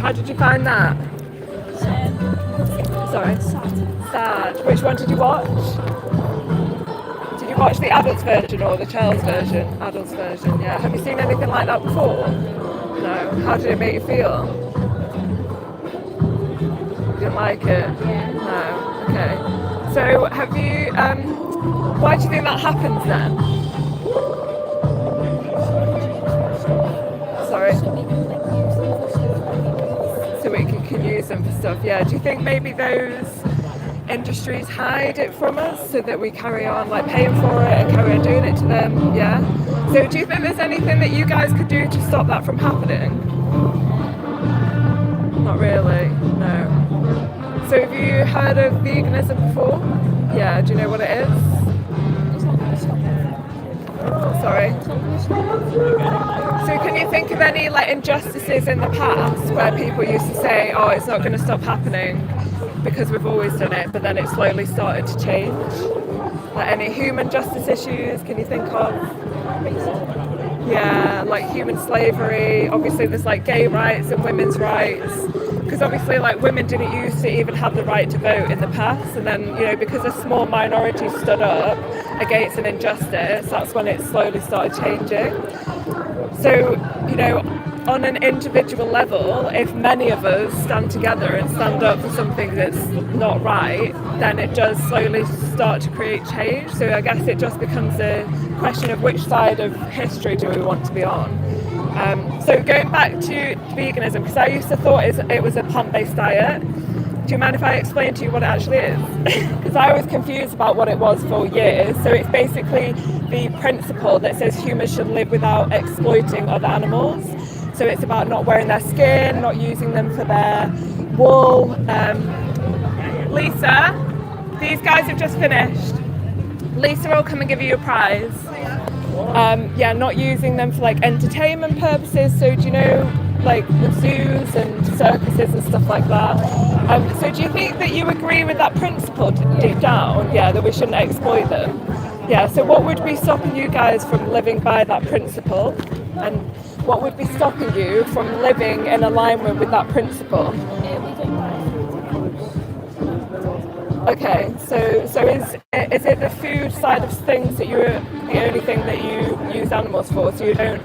How did you find that? Sorry. Sad. Which one did you watch? Did you watch the adults version or the child's version? Adults version, yeah. Have you seen anything like that before? No. How did it make you feel? You didn't like it? No. Okay. So have you, why do you think that happens then? Sorry? So we can use them for stuff, yeah. Do you think maybe those industries hide it from us so that we carry on like paying for it and carry on doing it to them? Yeah. So do you think there's anything that you guys could do to stop that from happening? Not really, no. So have you heard of veganism before? Yeah, do you know what it is? Sorry. So can you think of any like injustices in the past where people used to say, oh, it's not going to stop happening because we've always done it, but then it slowly started to change? Like any human justice issues can you think of? Yeah, like human slavery. Obviously there's like gay rights and women's rights, because obviously like women didn't used to even have the right to vote in the past, and then because a small minority stood up against an injustice, that's when it slowly started changing. So on an individual level, if many of us stand together and stand up for something that's not right, then it does slowly start to create change. So I guess it just becomes a question of which side of history do we want to be on. So going back to veganism, because I used to thought it was a plant-based diet. Do you mind if I explain to you what it actually is? Because I was confused about what it was for years. So it's basically the principle that says humans should live without exploiting other animals. So it's about not wearing their skin, not using them for their wool. Lisa, these guys have just finished. Lisa will come and give you your prize. Not using them for like entertainment purposes. So do you know like the zoos and circuses and stuff like that? So do you think that you agree with that principle deep down? Yeah, that we shouldn't exploit them. Yeah, so what would be stopping you guys from living by that principle? And what would be stopping you from living in alignment with that principle? Okay, so is it the food side of things that you're the only thing that you use animals for? So you don't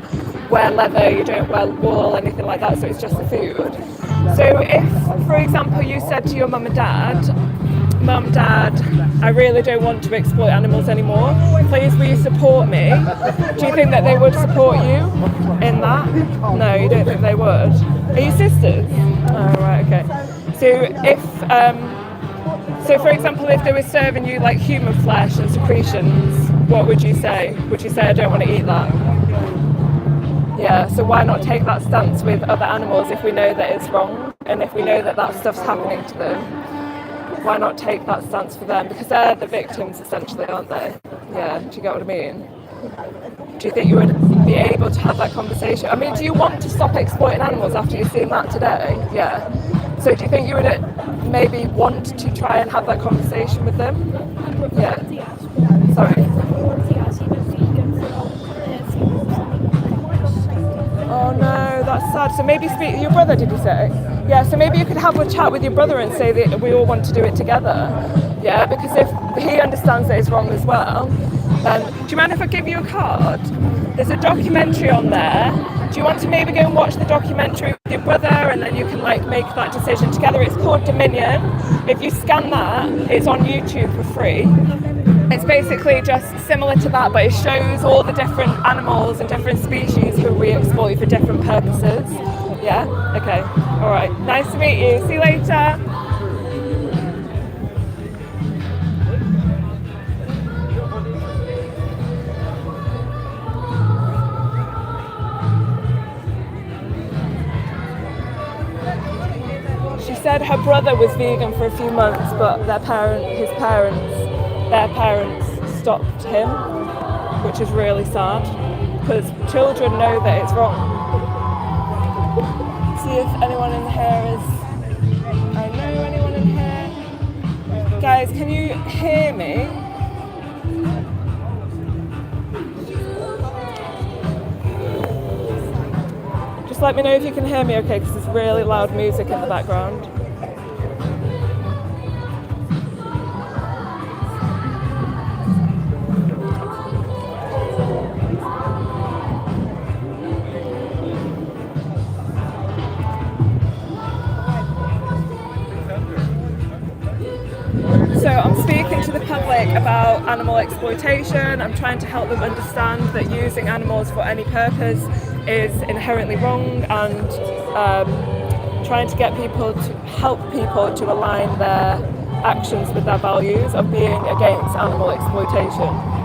wear leather, you don't wear wool, anything like that, so it's just the food. So if, for example, you said to your mum and dad, Mum, Dad, I really don't want to exploit animals anymore, please will you support me? Do you think that they would support you in that? No, you don't think they would? Are you sisters? Oh, right, okay. So for example, if they were serving you like human flesh and secretions, what would you say? Would you say, I don't want to eat that? Yeah, so why not take that stance with other animals if we know that it's wrong, and if we know that that stuff's happening to them? Why not take that stance for them? Because they're the victims essentially, aren't they? Yeah, do you get what I mean? Do you think you would be able to have that conversation? I mean, do you want to stop exploiting animals after you've seen that today? Yeah. So do you think you would maybe want to try and have that conversation with them? Yeah. Sorry. Oh no, that's sad. So maybe speak to your brother, did you say? Yeah, so maybe you could have a chat with your brother and say that we all want to do it together. Yeah, because if he understands that it's wrong as well, then do you mind if I give you a card? There's a documentary on there. Do you want to maybe go and watch the documentary with your brother, and then you can like make that decision together? It's called Dominion. If you scan that, it's on YouTube for free. It's basically just similar to that, but it shows all the different animals and different species who we exploit for different purposes. Yeah? Okay. All right. Nice to meet you. See you later. She said her brother was vegan for a few months, but their parents stopped him, which is really sad, because children know that it's wrong. See if anyone in here is... I know anyone in here. Guys, can you hear me? Just Just let me know if you can hear me okay, because there's really loud music in the background. So I'm speaking to the public about animal exploitation. I'm trying to help them understand that using animals for any purpose is inherently wrong, and trying to get people to help people to align their actions with their values of being against animal exploitation.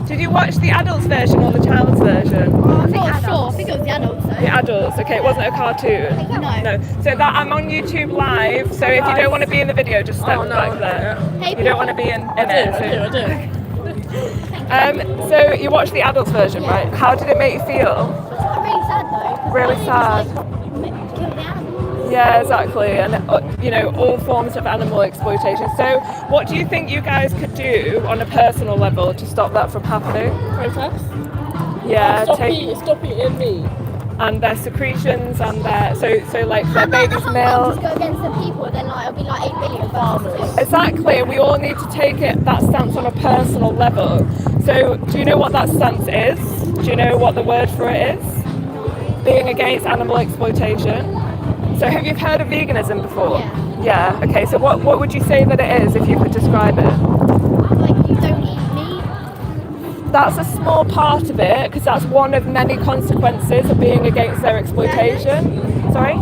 Did you watch the adults version or the child's version? I think it was the adults. The adults, okay, it wasn't a cartoon. No. So that I'm on YouTube live, so if you don't want to be in the video, just step back there. Hey, you don't want to be in it. I do. So you watched the adults version, right? How did it make you feel? Really sad though. Really sad. Kill the animals. Yeah, exactly, and all forms of animal exploitation. So, what do you think you guys could do on a personal level to stop that from happening? Protest? Yeah, Stop eating meat. And their secretions and their so like their baby's Just milk. go against the people, then like it'll be like 8 billion farmers. Exactly, we all need to take that stance on a personal level. So, do you know what that stance is? Do you know what the word for it is? Being against animal exploitation. So have you heard of veganism before? Yeah. Yeah, okay, so what would you say that it is if you could describe it? Like you don't eat meat. That's a small part of it, because that's one of many consequences of being against their exploitation. Sorry?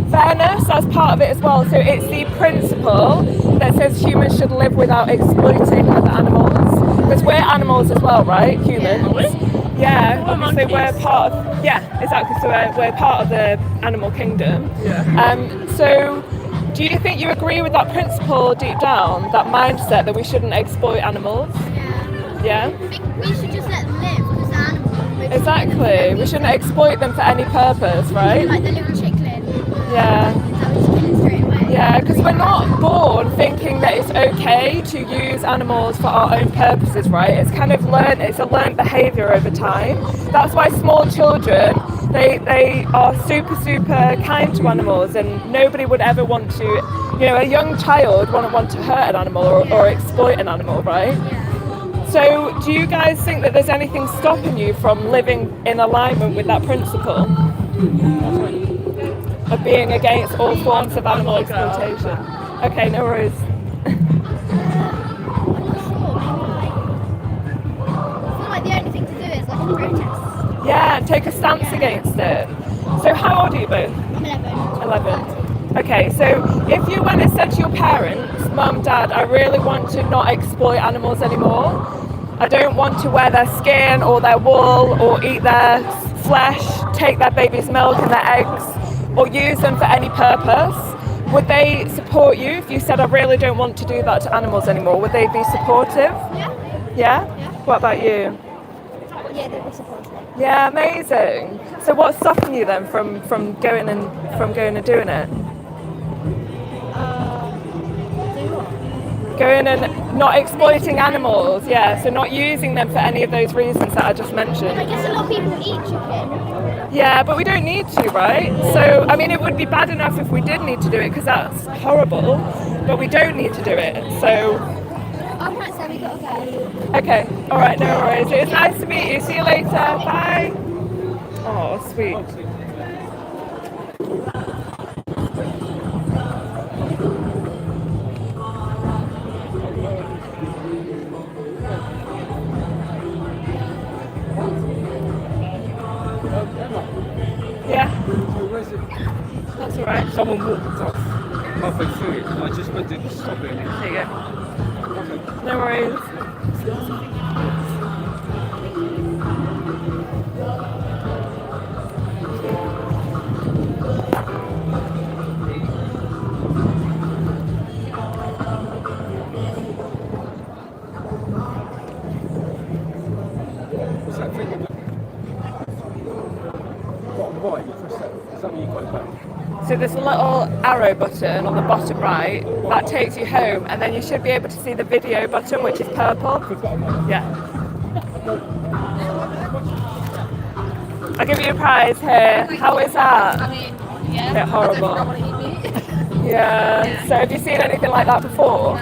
Fairness, that's part of it as well. So it's the principle that says humans should live without exploiting other animals. Because we're animals as well, right? Humans. Yeah, obviously we're part of, exactly, so we're part of the animal kingdom. Yeah. So do you think you agree with that principle deep down, that mindset that we shouldn't exploit animals? Yeah. Yeah? I think we should just let them live because they're animals. Exactly, we shouldn't exploit them for any purpose, right? Like the little chicken. Yeah. That we just kill it straight away. Yeah, because we're not born thinking that it's okay to use animals for our own purposes, right? It's kind of it's a learned behaviour over time. That's why small children, they are super kind to animals, and nobody would ever want to, a young child wouldn't want to hurt an animal or exploit an animal, right? So do you guys think that there's anything stopping you from living in alignment with that principle? Of being against all forms of animal exploitation. Okay, no worries. I feel like the only thing to do is like a protest. Yeah, take a stance against it. So how old are you both? I'm 11. 11. Okay, so if you went and said to your parents, Mum, Dad, I really want to not exploit animals anymore. I don't want to wear their skin or their wool or eat their flesh, take their baby's milk and their eggs, or use them for any purpose, would they support you if you said, I really don't want to do that to animals anymore? Would they be supportive? Yeah? Yeah? What about you? Yeah, they'll be supportive. Yeah, amazing. So what's stopping you then from going and doing it? Going and not exploiting animals, yeah, so not using them for any of those reasons that I just mentioned. I guess a lot of people eat chicken. Yeah, but we don't need to, right? So, I mean, it would be bad enough if we did need to do it, because that's horrible, but we don't need to do it, so... I'm right, so we gotta go. Okay, alright, no worries. It's nice to meet you. See you later. Bye. Oh, sweet. Yeah, Where's it? that's alright. Someone walked off halfway through it, and I just went to stop it. There you go. No worries. right, you press that. Is that when you got it back? So there's a little arrow button on the bottom right that takes you home, and then you should be able to see the video button, which is purple. Yeah. I'll give you a prize here. How is that? I mean, yeah. Bit horrible. I don't want to eat meat. Yeah. So have you seen anything like that before?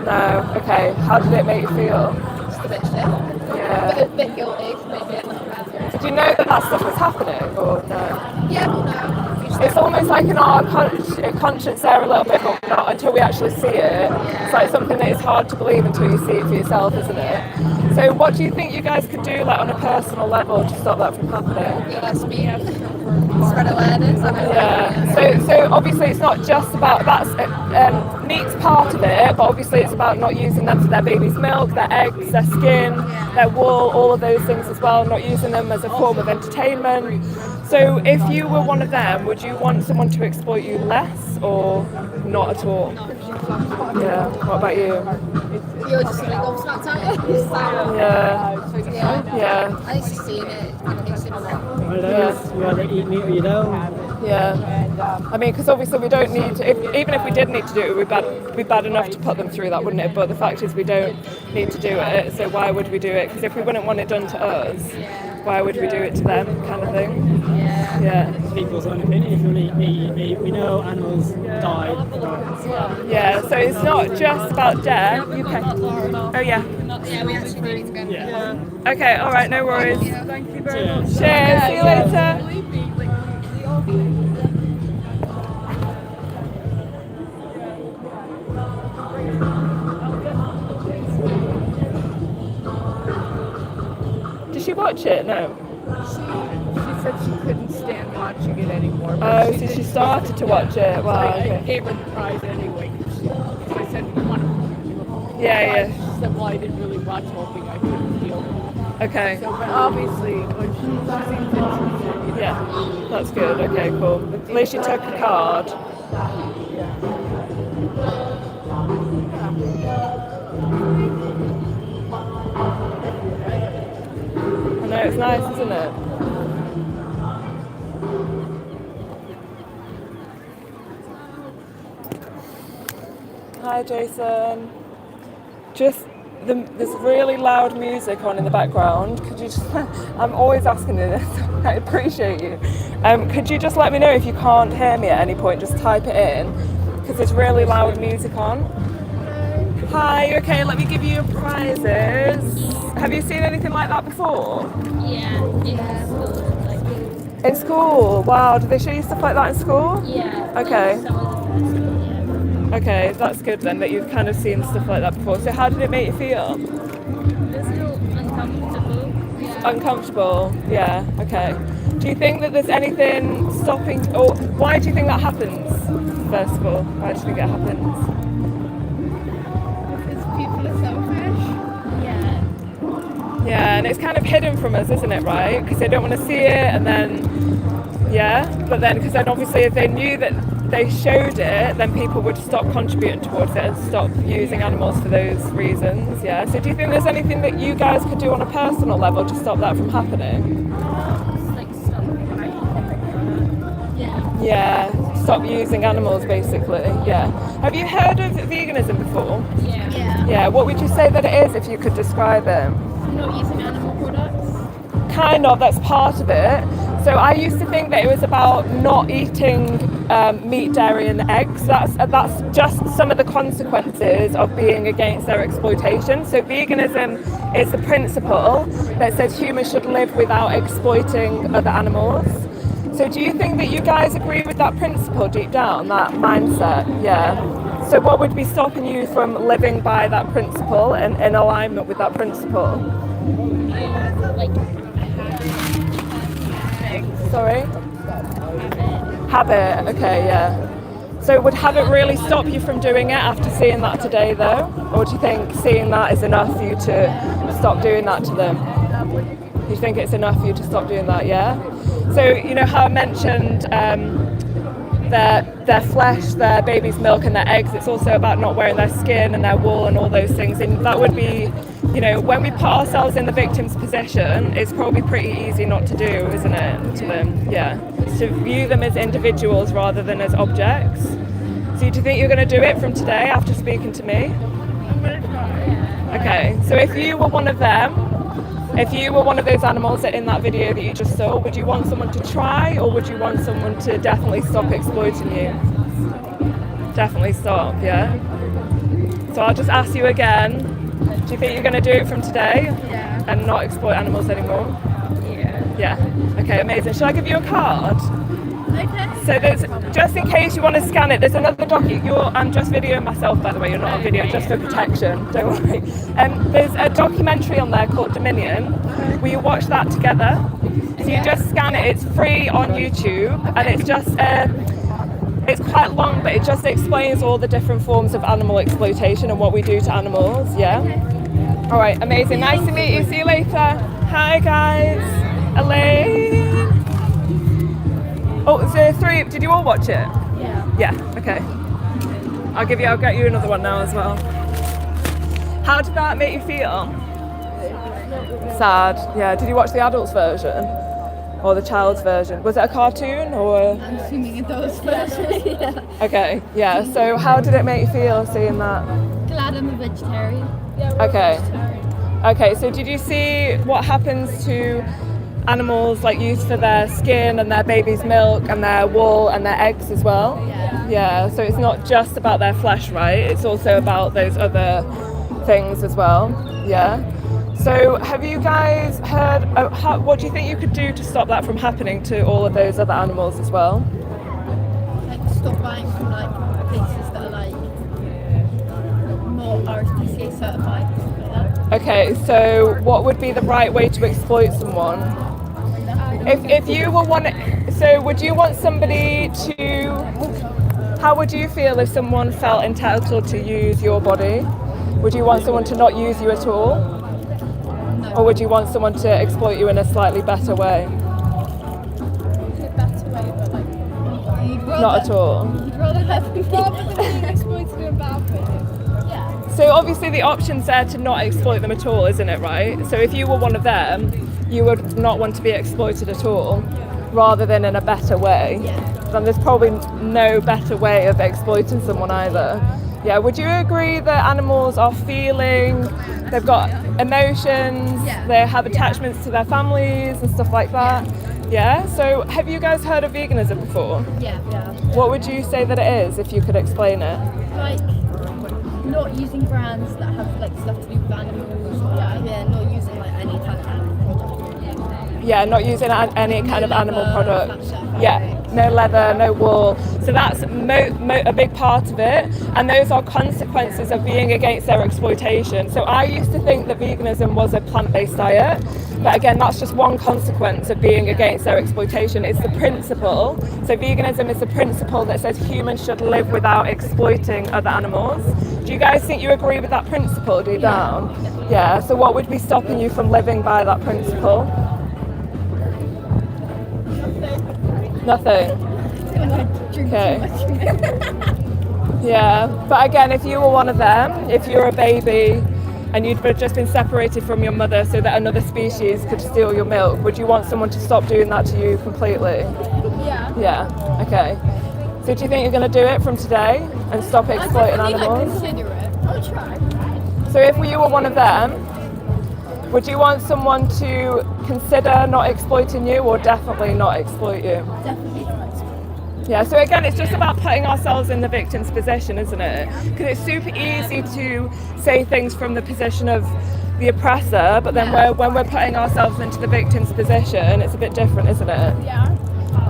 No. Okay. How did it make you feel? Just a bit shit. Yeah. A bit guilty for making it look bad. Did you know that that stuff was happening, or no? Yeah, but no. It's almost like in our conscience there a little bit, but not until we actually see it. It's like something that is hard to believe until you see it for yourself, isn't it? So what do you think you guys could do, like on a personal level, to stop that from happening? Yeah, that's me. Spread awareness. Yeah. So obviously it's not just about that's meat's part of it, but obviously it's about not using them for their baby's milk, their eggs, their skin, their wool, all of those things as well. Not using them as a form of entertainment. So if you were one of them, would you want someone to exploit you less or not at all? Yeah. What about you? You're just like gobsmacked at it. Yeah. Yeah. I think she's seen it. It's kind of makes it a lot. One of those, you either eat meat or you don't. Yeah. I mean, because obviously we don't need to, even if we did need to do it, it would be bad enough to put them through that, wouldn't it? But the fact is we don't need to do it, so why would we do it? Because if we wouldn't want it done to us, why would we do it to them, kind of thing? Yeah. People's own opinion. If you want to eat meat, we know animals die. Yeah, so it's not just about death. You pay. Oh, yeah. Yeah, we actually do need to go. Yeah. Okay, all right, no worries. Thank you very Cheers. Cheers, see you later. Did she watch it? No. She said she couldn't stand watching it anymore. Oh, so she started to watch it. Wow. I Okay. gave her the prize anyway. So I said, "One." Yeah, She said, "Well, I didn't really watch the whole thing. I couldn't deal with it." yeah. Okay. So, but obviously, when she sees it, she Yeah, that's good. Okay, cool. At least you took a card. I know, it's nice, isn't it? Hi, Jason. Just there's really loud music on in the background. Could you just? I'm always asking this. I appreciate you. Could you just let me know if you can't hear me at any point? Just type it in, because there's really loud music on. Hi. Okay. Let me give you your prizes. Have you seen anything like that before? Yeah. In school? Wow. Do they show you stuff like that in school? Yeah. Okay. Okay, that's good then that you've kind of seen stuff like that before. So how did it make you feel? It's still uncomfortable. Yeah. Uncomfortable? Yeah, okay. Do you think that there's anything stopping, or why do you think that happens, first of all? Why do you think it happens? because people are selfish. Yeah. Yeah, and it's kind of hidden from us, isn't it, right? Because they don't want to see it, and then, yeah, but then, because then obviously if they knew that they showed it, then people would stop contributing towards it and stop using animals for those reasons, yeah? So do you think there's anything that you guys could do on a personal level to stop that from happening? It's like stuff right. Yeah. Yeah, stop using animals basically, yeah. Have you heard of veganism before? Yeah. Yeah. Yeah, what would you say that it is if you could describe it? Not using animal products. Kind of, that's part of it. So I used to think that it was about not eating meat, dairy and eggs. That's just some of the consequences of being against their exploitation. So veganism is the principle that says humans should live without exploiting other animals. So do you think that you guys agree with that principle deep down, that mindset? Yeah. So what would be stopping you from living by that principle and in alignment with that principle? Like Sorry? Habit, okay, yeah. So would habit really stop you from doing it after seeing that today though? Or do you think seeing that is enough for you to stop doing that to them? You think it's enough for you to stop doing that, yeah? So, you know how I mentioned their flesh, their baby's milk and their eggs. It's also about not wearing their skin and their wool and all those things. And that would be, you know, when we put ourselves in the victim's position, it's probably pretty easy not to do, isn't it, to them? Yeah. To view them as individuals rather than as objects. So do you think you're going to do it from today after speaking to me? I'm gonna try. Okay, so if you were one of them, if you were one of those animals that in that video that you just saw, would you want someone to try, or would you want someone to definitely stop exploiting you? Definitely stop, yeah? So I'll just ask you again, do you think you're going to do it from today? Yeah. And not exploit animals anymore? Yeah. Yeah. Okay, amazing. Shall I give you a card? Okay. So there's, just in case you want to scan it, there's another I'm just videoing myself, by the way, you're not on video, just for protection, don't worry. There's a documentary on there called Dominion. Will you watch that together? So you just scan it, it's free on YouTube, and it's just, it's quite long, but it just explains all the different forms of animal exploitation and what we do to animals, yeah? All right, amazing, nice to meet you, see you later. Hi guys, Elaine. Oh, so three, did you all watch it? Yeah. Yeah, okay. I'll get you another one now as well. How did that make you feel? Sad, yeah. Did you watch the adults version? Or the child's version? Was it a cartoon or? I'm assuming those versions. Yeah. Okay, yeah. So how did it make you feel seeing that? Glad I'm a vegetarian. Okay. Okay, so did you see what happens to animals like used for their skin and their baby's milk and their wool and their eggs as well? Yeah, so it's not just about their flesh, right? It's also about those other things as well. Yeah. So have you guys heard, what do you think you could do to stop that from happening to all of those other animals as well? Like stop buying from like places that are like more RSPCA certified, stuff like that. Okay, so what would be the right way to exploit someone? If you were one, so would you want somebody to, how would you feel if someone felt entitled to use your body? Would you want someone to not use you at all? No. Or would you want someone to exploit you in a slightly better way? In a better way, but like you'd rather, Not at all. You'd rather have rather than being exploited in a bad way. Yeah. So obviously the option's there to not exploit them at all, isn't it, right? So if you were one of them, you would not want to be exploited at all, rather than in a better way. Yeah. Then there's probably no better way of exploiting someone either. Yeah, would you agree that animals are feeling, they've got emotions, Yeah. they have attachments to their families and stuff like that? Yeah, so have you guys heard of veganism before? Yeah. What would you say that it is, if you could explain it? Like not using brands that have like stuff to do with animals, or not using like any type of animal product. Yeah, not using any kind of animal leather, product. that stuff. Yeah, no leather, no wool. So that's a big part of it, and those are consequences of being against their exploitation. So I used to think that veganism was a plant-based diet, but again, that's just one consequence of being against their exploitation. It's the principle. So veganism is the principle that says humans should live without exploiting other animals. Do you guys think you agree with that principle deep down? Yeah, so what would be stopping you from living by that principle? Nothing. Okay. Yeah, but again, if you were one of them, if you're a baby and you'd just been separated from your mother so that another species could steal your milk, would you want someone to stop doing that to you completely? Yeah. Yeah, okay. So do you think you're going to do it from today and stop exploiting animals? Consider it. I'll try. So if you were one of them, would you want someone to consider not exploiting you or definitely not exploit you? Definitely not. Yeah, so again, it's just about putting ourselves in the victim's position, isn't it? Because it's super easy to say things from the position of the oppressor, but then when we're putting ourselves into the victim's position, it's a bit different, isn't it? Yeah.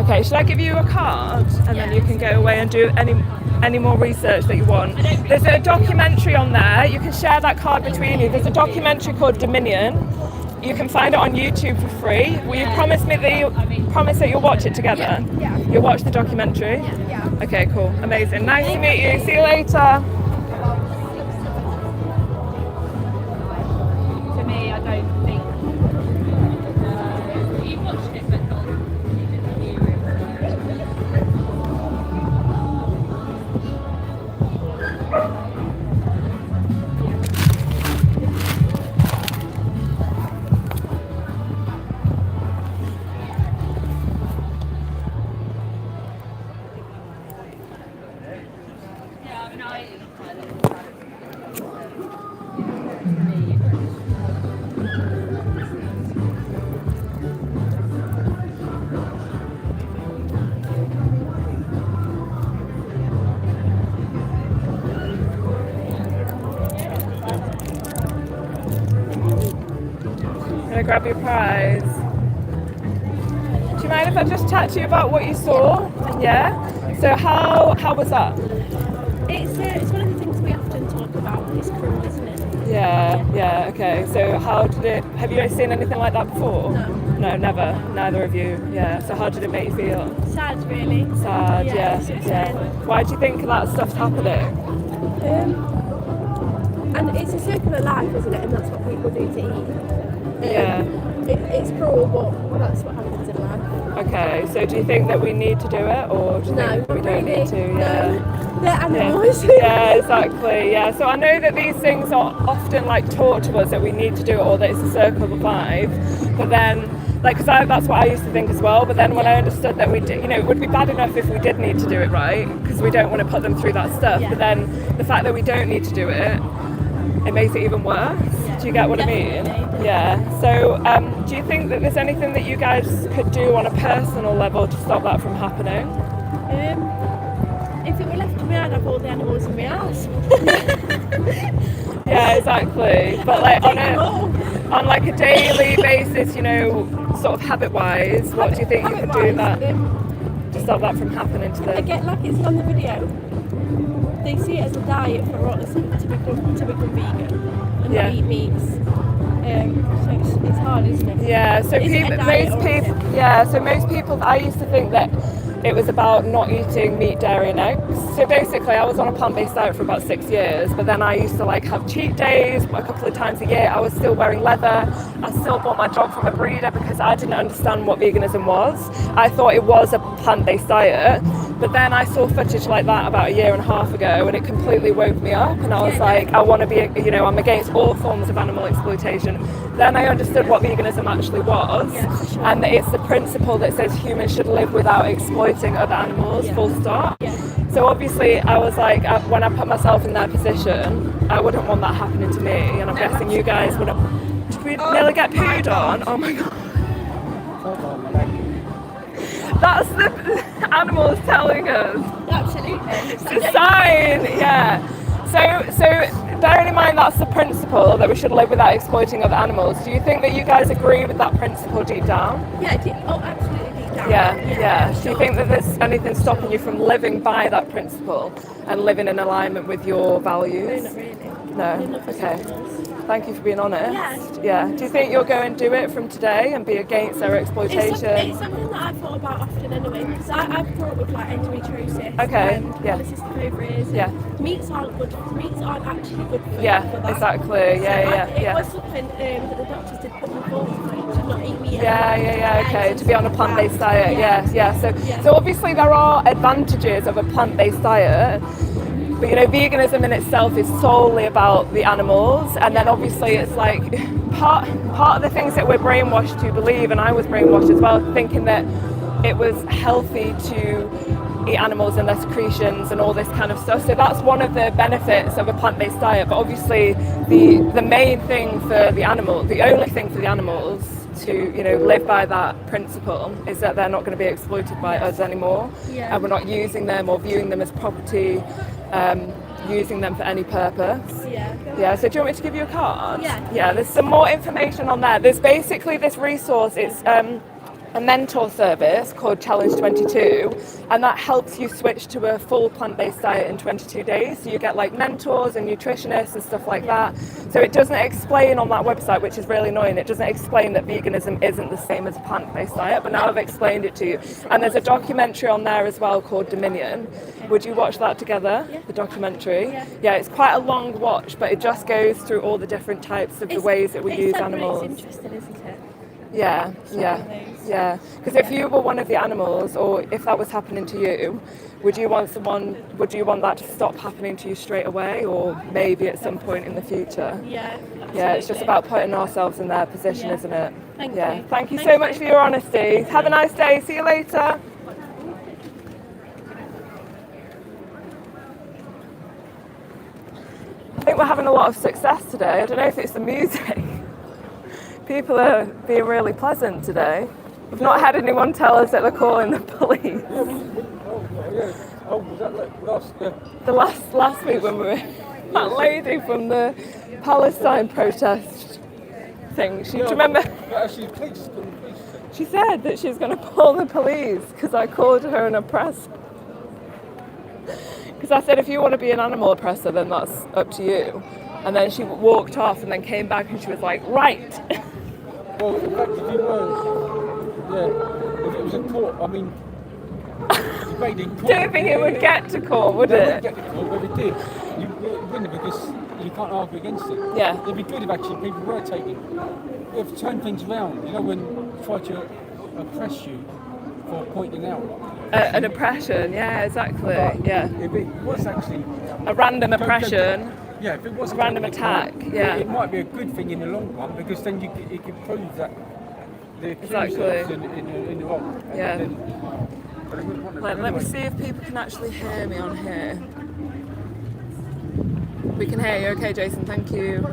Okay, should I give you a card and then you can go away and do any more research that you want? There's a documentary on there. You can share that card between you. There's a documentary called Dominion. You can find it on YouTube for free. Will you promise that you'll watch it together? Yeah. You'll watch the documentary? Yeah. Okay, cool. Amazing. Nice to meet you. See you later. To me, I don't think. You watched it, but not. grab your prize. Do you mind if I just chat to you about what you saw? Yeah? So how was that? It's one of the things we often talk about. It's cruel, isn't it? Yeah, okay. So how did it, have you guys seen anything like that before? No. No, never. Neither of you. Yeah. So how did it make you feel? Sad, really. Sad, yeah. it's Yeah. Why do you think that stuff's happening? And it's a circular life, isn't it? And that's what people do to eat. Yeah. It's cruel, but that's what happens in life. Okay. So do you think that we need to do it, or do you No, think we don't really. need to? Yeah. No, they're animals. Yeah, exactly. Yeah. So I know that these things are often like taught to us that we need to do it or that it's a circle of life. But then, like, because that's what I used to think as well. But then when I understood that we did, it would be bad enough if we did need to do it, right? Because we don't want to put them through that stuff. Yeah. But then the fact that we don't need to do it, it makes it even worse. Do you get what I mean? Definitely. Yeah. So do you think that there's anything that you guys could do on a personal level to stop that from happening? If it were left to me, I'd have all the animals in my house. Yeah, exactly. But like on like a daily basis, sort of habit-wise, what do you think you could do that to stop that from happening to I them? get like it's on the video. They see it as a diet for us to become vegan and Yeah. not eat meats. So it's hard, isn't it? Yeah, so Is it a diet or is it- most people, I used to think that it was about not eating meat, dairy and eggs. So basically I was on a plant-based diet for about 6 years, but then I used to like have cheat days a couple of times a year. I was still wearing leather. I still bought my dog from a breeder because I didn't understand what veganism was. I thought it was a plant-based diet, but then I saw footage like that about a year and a half ago and it completely woke me up and I was like, I want to be, I'm against all forms of animal exploitation. Then I understood what veganism actually was, and that it's the principle that says humans should live without exploiting other animals, full stop. So obviously I was like, when I put myself in their position, I wouldn't want that happening to me, and I'm guessing you guys wouldn't. Did we nearly get pooed on? Oh my god. That's the animals telling us. Absolutely. It's a sign, yeah. So bearing in mind that's the principle that we should live without exploiting other animals, do you think that you guys agree with that principle deep down? Yeah, absolutely deep down. Yeah. Do you sure. think that there's anything stopping you from living by that principle and living in alignment with your values? No, not really. No? Okay. Thank you for being honest. Yeah. Do you think you'll go and do it from today and be against their exploitation? It's something that I've thought about often anyway, because I've grew up with like endometriosis. Okay, yeah. Polycystic ovaries. Yeah. Meats aren't actually good for Yeah, for that. exactly. It was something that the doctors did put me forward for, to not eat meat. Okay, to be on a plant-based diet, Yeah. So obviously there are advantages of a plant-based diet, but veganism in itself is solely about the animals, and then obviously it's like part of the things that we're brainwashed to believe, and I was brainwashed as well, thinking that it was healthy to eat animals and their secretions and all this kind of stuff. So that's one of the benefits of a plant-based diet, but obviously the main thing for the animal, the only thing for the animals to live by that principle is that they're not going to be exploited by us anymore, and we're not using them or viewing them as property, using them for any purpose. So do you want me to give you a card? Yeah. There's some more information on there. There's basically this resource, it's a mentor service called Challenge 22, and that helps you switch to a full plant-based diet in 22 days. So you get like mentors and nutritionists and stuff like that. So it doesn't explain on that website, which is really annoying, it doesn't explain that veganism isn't the same as a plant-based diet, but now I've explained it to you. And there's a documentary on there as well called Dominion. Would you watch that together, the documentary? Yeah, it's quite a long watch, but it just goes through all the different types of the ways that we use animals. It's interesting, isn't it? Yeah. Because if you were one of the animals, or if that was happening to you, would you want that to stop happening to you straight away, or maybe at some point in the future? Yeah. Yeah, it's just about putting ourselves in their position, isn't it? Thank you. Thank you so much for your honesty. Have a nice day. See you later. I think we're having a lot of success today. I don't know if it's the music. People are being really pleasant today. We've not had anyone tell us that they're calling the police. Oh, was that The last week when we were, that lady from the Palestine protest anything. Do you remember? But actually, the police. She said that she's going to call the police because I called her an oppressor. Because I said, if you want to be an animal oppressor, then that's up to you. And then she walked off and then came back and she was like, right. Well, in fact, if you were, if it was a court, I mean, debate in court. Don't think it would get to court, would It it? would get to court, but if it did, you wouldn't because you can't argue against it. Yeah. It'd be good if actually people were taking, if turn things around, you know, when try to oppress you for pointing out. An oppression, yeah, exactly. Yeah. If it was actually A random oppression. yeah, if it was Random attack, yeah. it might be a good thing in the long run because then it could prove that the accuser Exactly. is in the wrong. And Yeah. but it wouldn't want to- Let me anyway. see if people can actually hear me on here. We can hear you. Okay, Jason, thank you.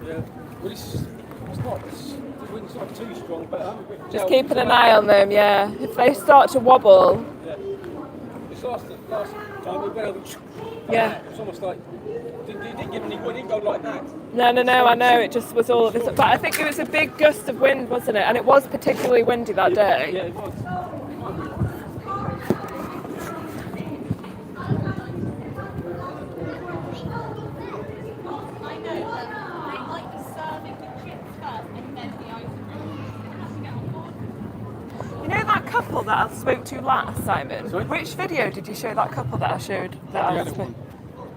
Yeah. Well, the wind's not too strong, but Just keeping an eye on them, yeah. If they start to wobble, It's last time we went over. yeah. It's almost like it didn't give any. It didn't go like that. No, I know, it just was all of this. But I think it was a big gust of wind, wasn't it? And it was particularly windy that day. Yeah, it was. You know that couple that I spoke to last, Simon? Sorry? Which video did you show that couple that I showed? That I The other spoke? one.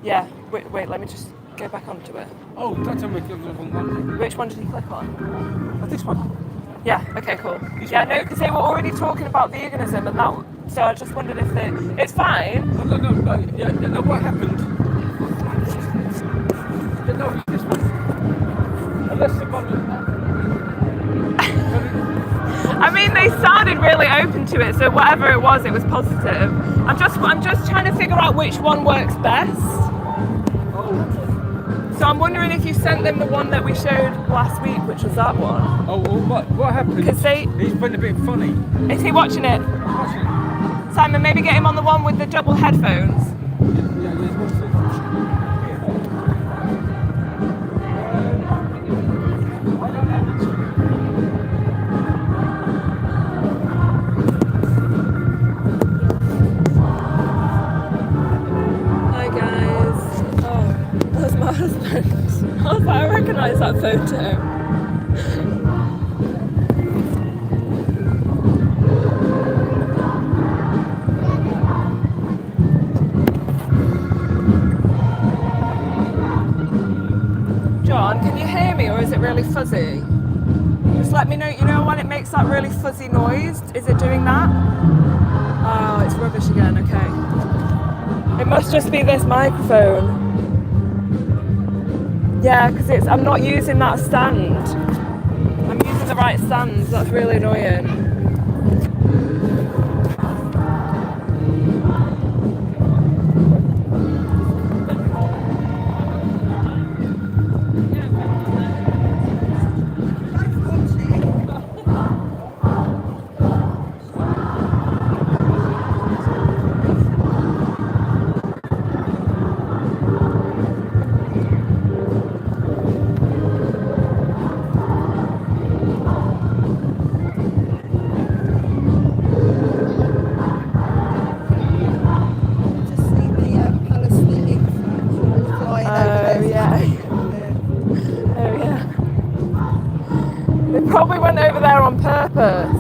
Yeah, wait, let me just go back onto it. Oh, don't tell me the wrong one. Which one did you click on? Oh, this one. Yeah, okay, cool. Yeah, no, because they were already talking about veganism and that, so I just wondered if it's fine. No. Yeah, no, what happened? No, this one. Unless the one. I mean, they sounded really open to it, so whatever it was positive. I'm just trying to figure out which one works best. So I'm wondering if you sent them the one that we showed last week, which was that one. Oh, well, what happened? 'Cause they- He's been a bit funny. Is he watching it? Watching. Simon, maybe get him on the one with the double headphones. Yeah, there's one thing. Hi guys. Oh, that's my husband. I was like, I recognise that photo. John, can you hear me or is it really fuzzy? Just let me know, you know when it makes that really fuzzy noise? Is it doing that? Oh, it's rubbish again, okay. It must just be this microphone. Yeah, because I'm not using that stand. I'm using the right stand, that's really annoying. Just see the Palestinian flying over Oh, yeah. Oh, yeah. They probably went over there on purpose.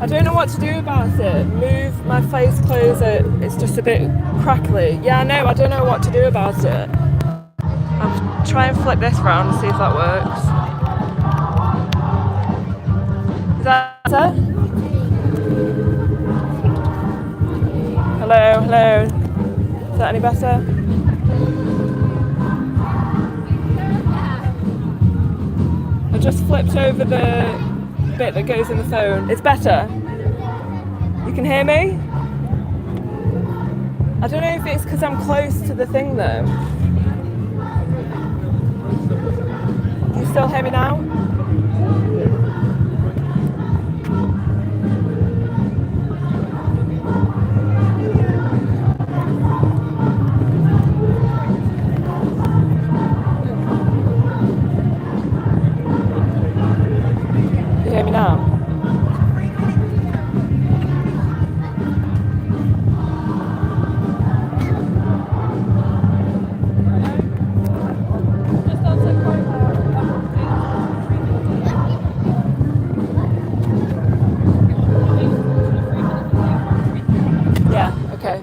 I don't know what to do about it. Move my face, close it. It's just a bit crackly. Yeah, I know. I don't know what to do about it. I'll try and flip this round and see if that works. Is that better? Hello. Is that any better? just flipped over the bit that goes in the phone. It's better. You can hear me? I don't know if it's because I'm close to the thing though. Can you still hear me now? You hear me now? Yeah, okay.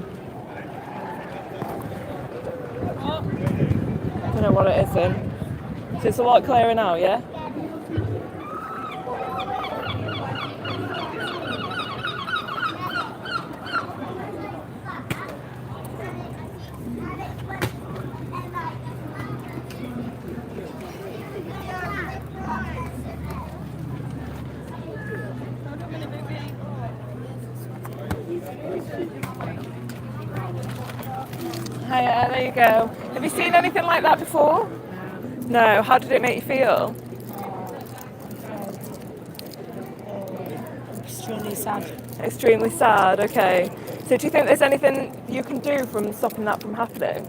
I don't know what it is then. So it's a lot clearer now, yeah? Hiya, there you go. Have you seen anything like that before? No. How did it make you feel? Extremely sad. Extremely sad, okay. So do you think there's anything you can do from stopping that from happening?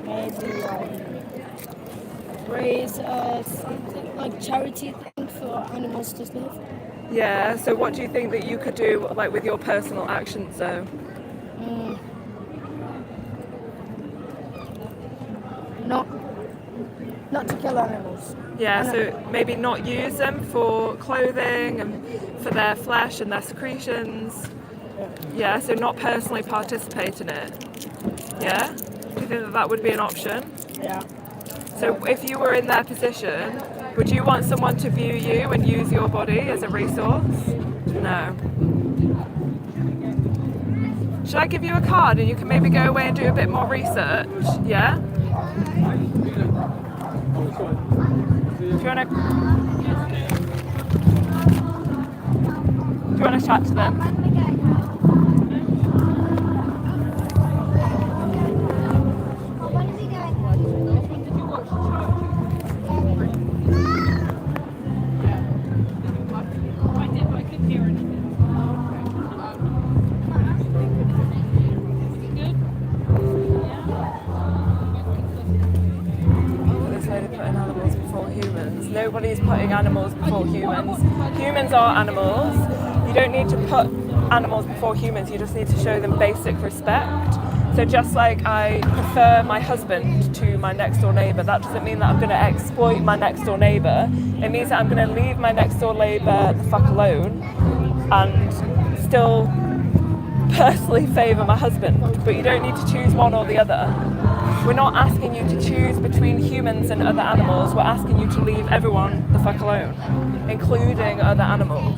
Maybe raise something like charity thing for animals to live. Yeah, so what do you think that you could do like with your personal actions though? Not to kill animals. Yeah, so maybe not use them for clothing and for their flesh and their secretions. Yeah, so not personally participate in it. Yeah? Do you think that that would be an option? Yeah. So if you were in their position, would you want someone to view you and use your body as a resource? No. Should I give you a card and you can maybe go away and do a bit more research? Yeah? Do you want to chat to them? Nobody's putting animals before humans. Humans are animals. You don't need to put animals before humans, you just need to show them basic respect. So just like I prefer my husband to my next door neighbour, that doesn't mean that I'm going to exploit my next door neighbour. It means that I'm going to leave my next door neighbour the fuck alone and still personally favour my husband. But you don't need to choose one or the other. We're not asking you to choose between humans and other animals, we're asking you to leave everyone the fuck alone, including other animals.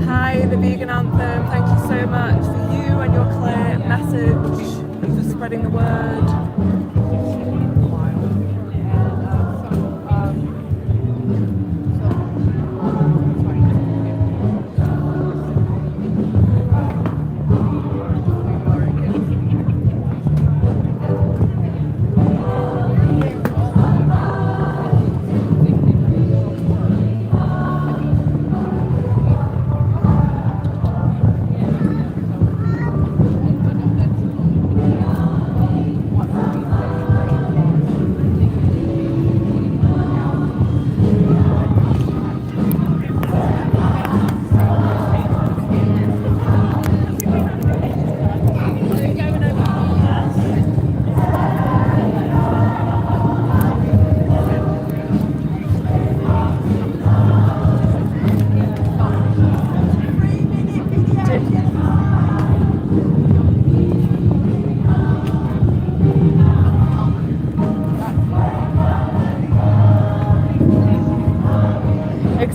Hi, the Vegan Anthem, thank you so much for you and your clear message and for spreading the word.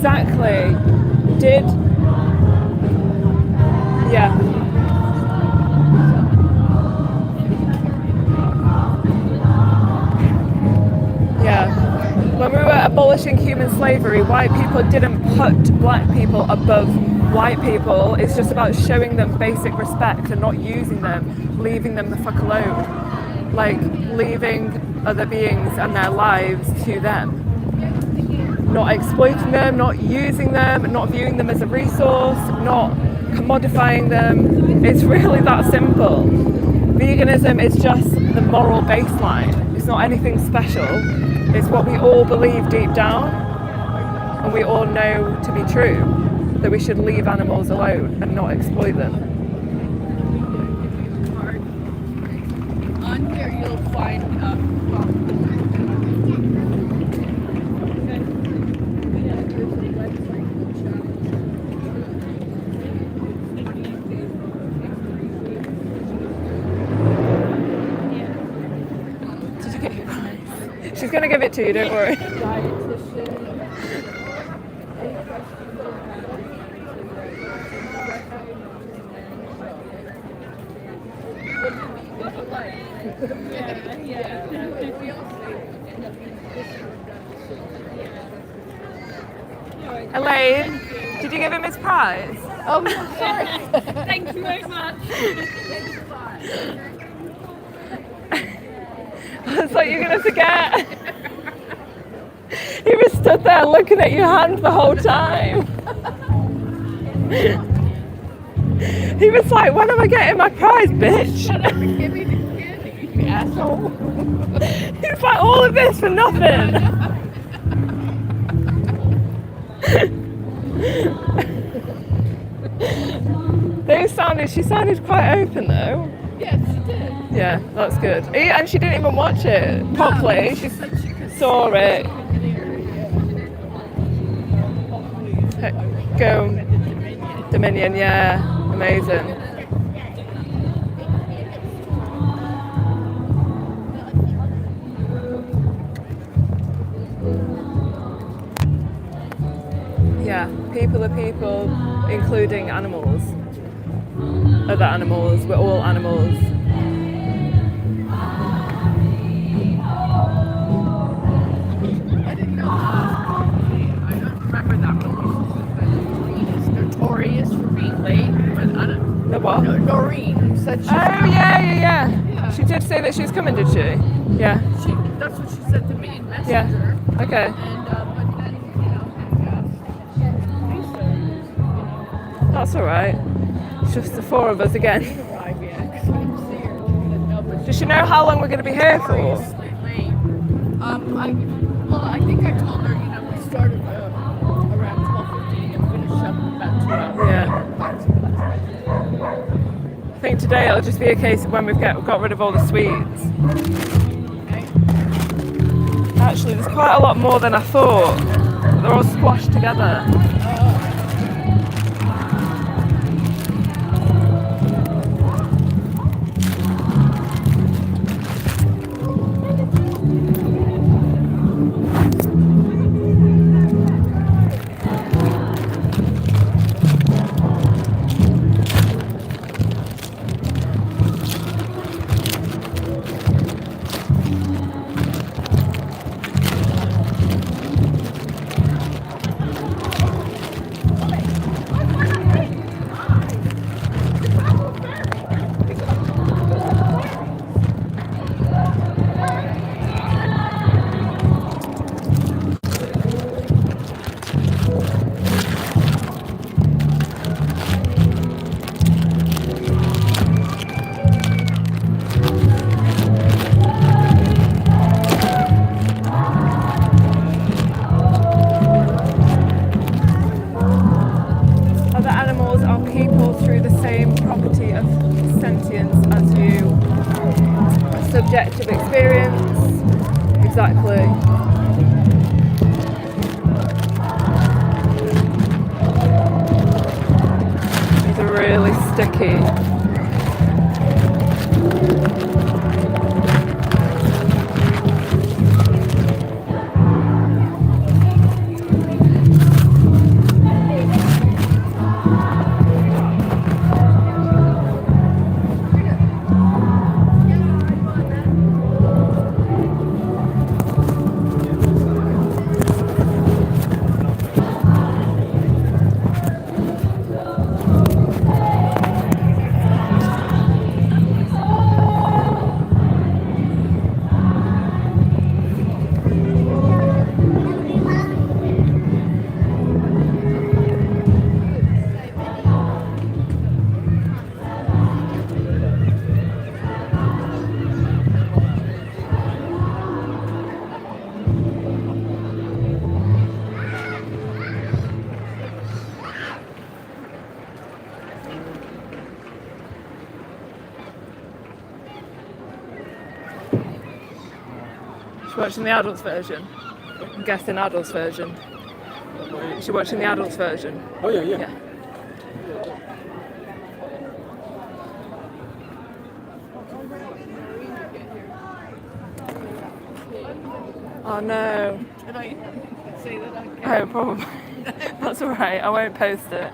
exactly. Did yeah. Yeah. When we were abolishing human slavery, white people didn't put black people above white people. It's just about showing them basic respect and not using them, leaving them the fuck alone. Like, leaving other beings and their lives to them. Not exploiting them, not using them, not viewing them as a resource, not commodifying them. It's really that simple. Veganism is just the moral baseline. It's not anything special. It's what we all believe deep down, and we all know to be true, that we should leave animals alone and not exploit them. On here you'll find Did you get your prize? She's going to give it to you, don't worry. Elaine, did you give him his prize? Oh, sorry. Thank you very much. I thought you were going to forget. He was stood there looking at your hand the whole time. He was like, when am I getting my prize, bitch? Give me the kid, you asshole. He's like, all of this for nothing. She sounded quite open though. Yes, she did. Yeah, that's good. And she didn't even watch it properly. She saw it. Go Dominion, yeah, amazing. Yeah, people are people, including animals. Other animals, we're all animals. I didn't know that. I don't remember that one. Is notorious for being late, but I don't. The what? No, Noreen said she. Oh yeah. She did say that she's coming, did she? Yeah. That's what she said to me in Messenger. Yeah. Okay. And but then That's all right. It's just the four of us again. arrive yet. 'Cause I didn't see her. No, but Does she know how long we're going to be here for? notoriously late. I think I told her, we started around 12:15 and finished up in about 2 hours. Yeah. I think today it'll just be a case of when we've got rid of all the sweets. Okay. Actually, there's quite a lot more than I thought. They're all squashed together. Subjective experience, exactly. These are really sticky. watching the adults version? I'm guessing adults version. Is she watching the adults version? Oh yeah. Yeah. Oh no. Did I say that again? Oh, probably. That's alright, I won't post it.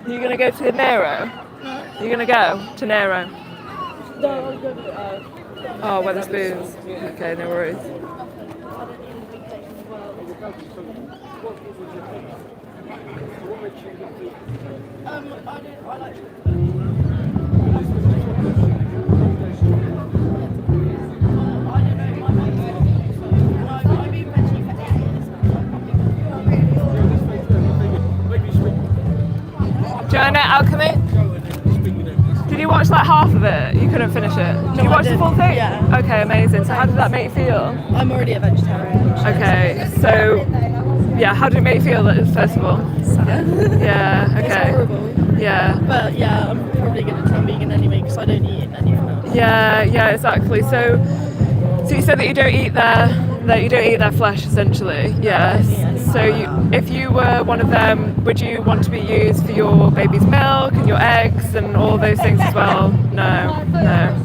You're gonna go to Nero? You're gonna go to Nero? No, I'm gonna Oh, Wetherspoons. Okay, no worries. I like Do you know Alchemy? Did you watch like half of it? You couldn't finish it. Did you watch the full thing? Yeah. Okay, amazing. So how did that make you feel? I'm already a vegetarian. Okay, so yeah, how did it make you feel, first of all? Yeah, It's okay. horrible. Yeah. But yeah, I'm probably going to turn vegan anyway because I don't eat anything else. Yeah, exactly. So you said that you don't eat their flesh, essentially. Yeah. So if you were one of them, would you want to be used for your baby's milk and your eggs and all those things as well? No,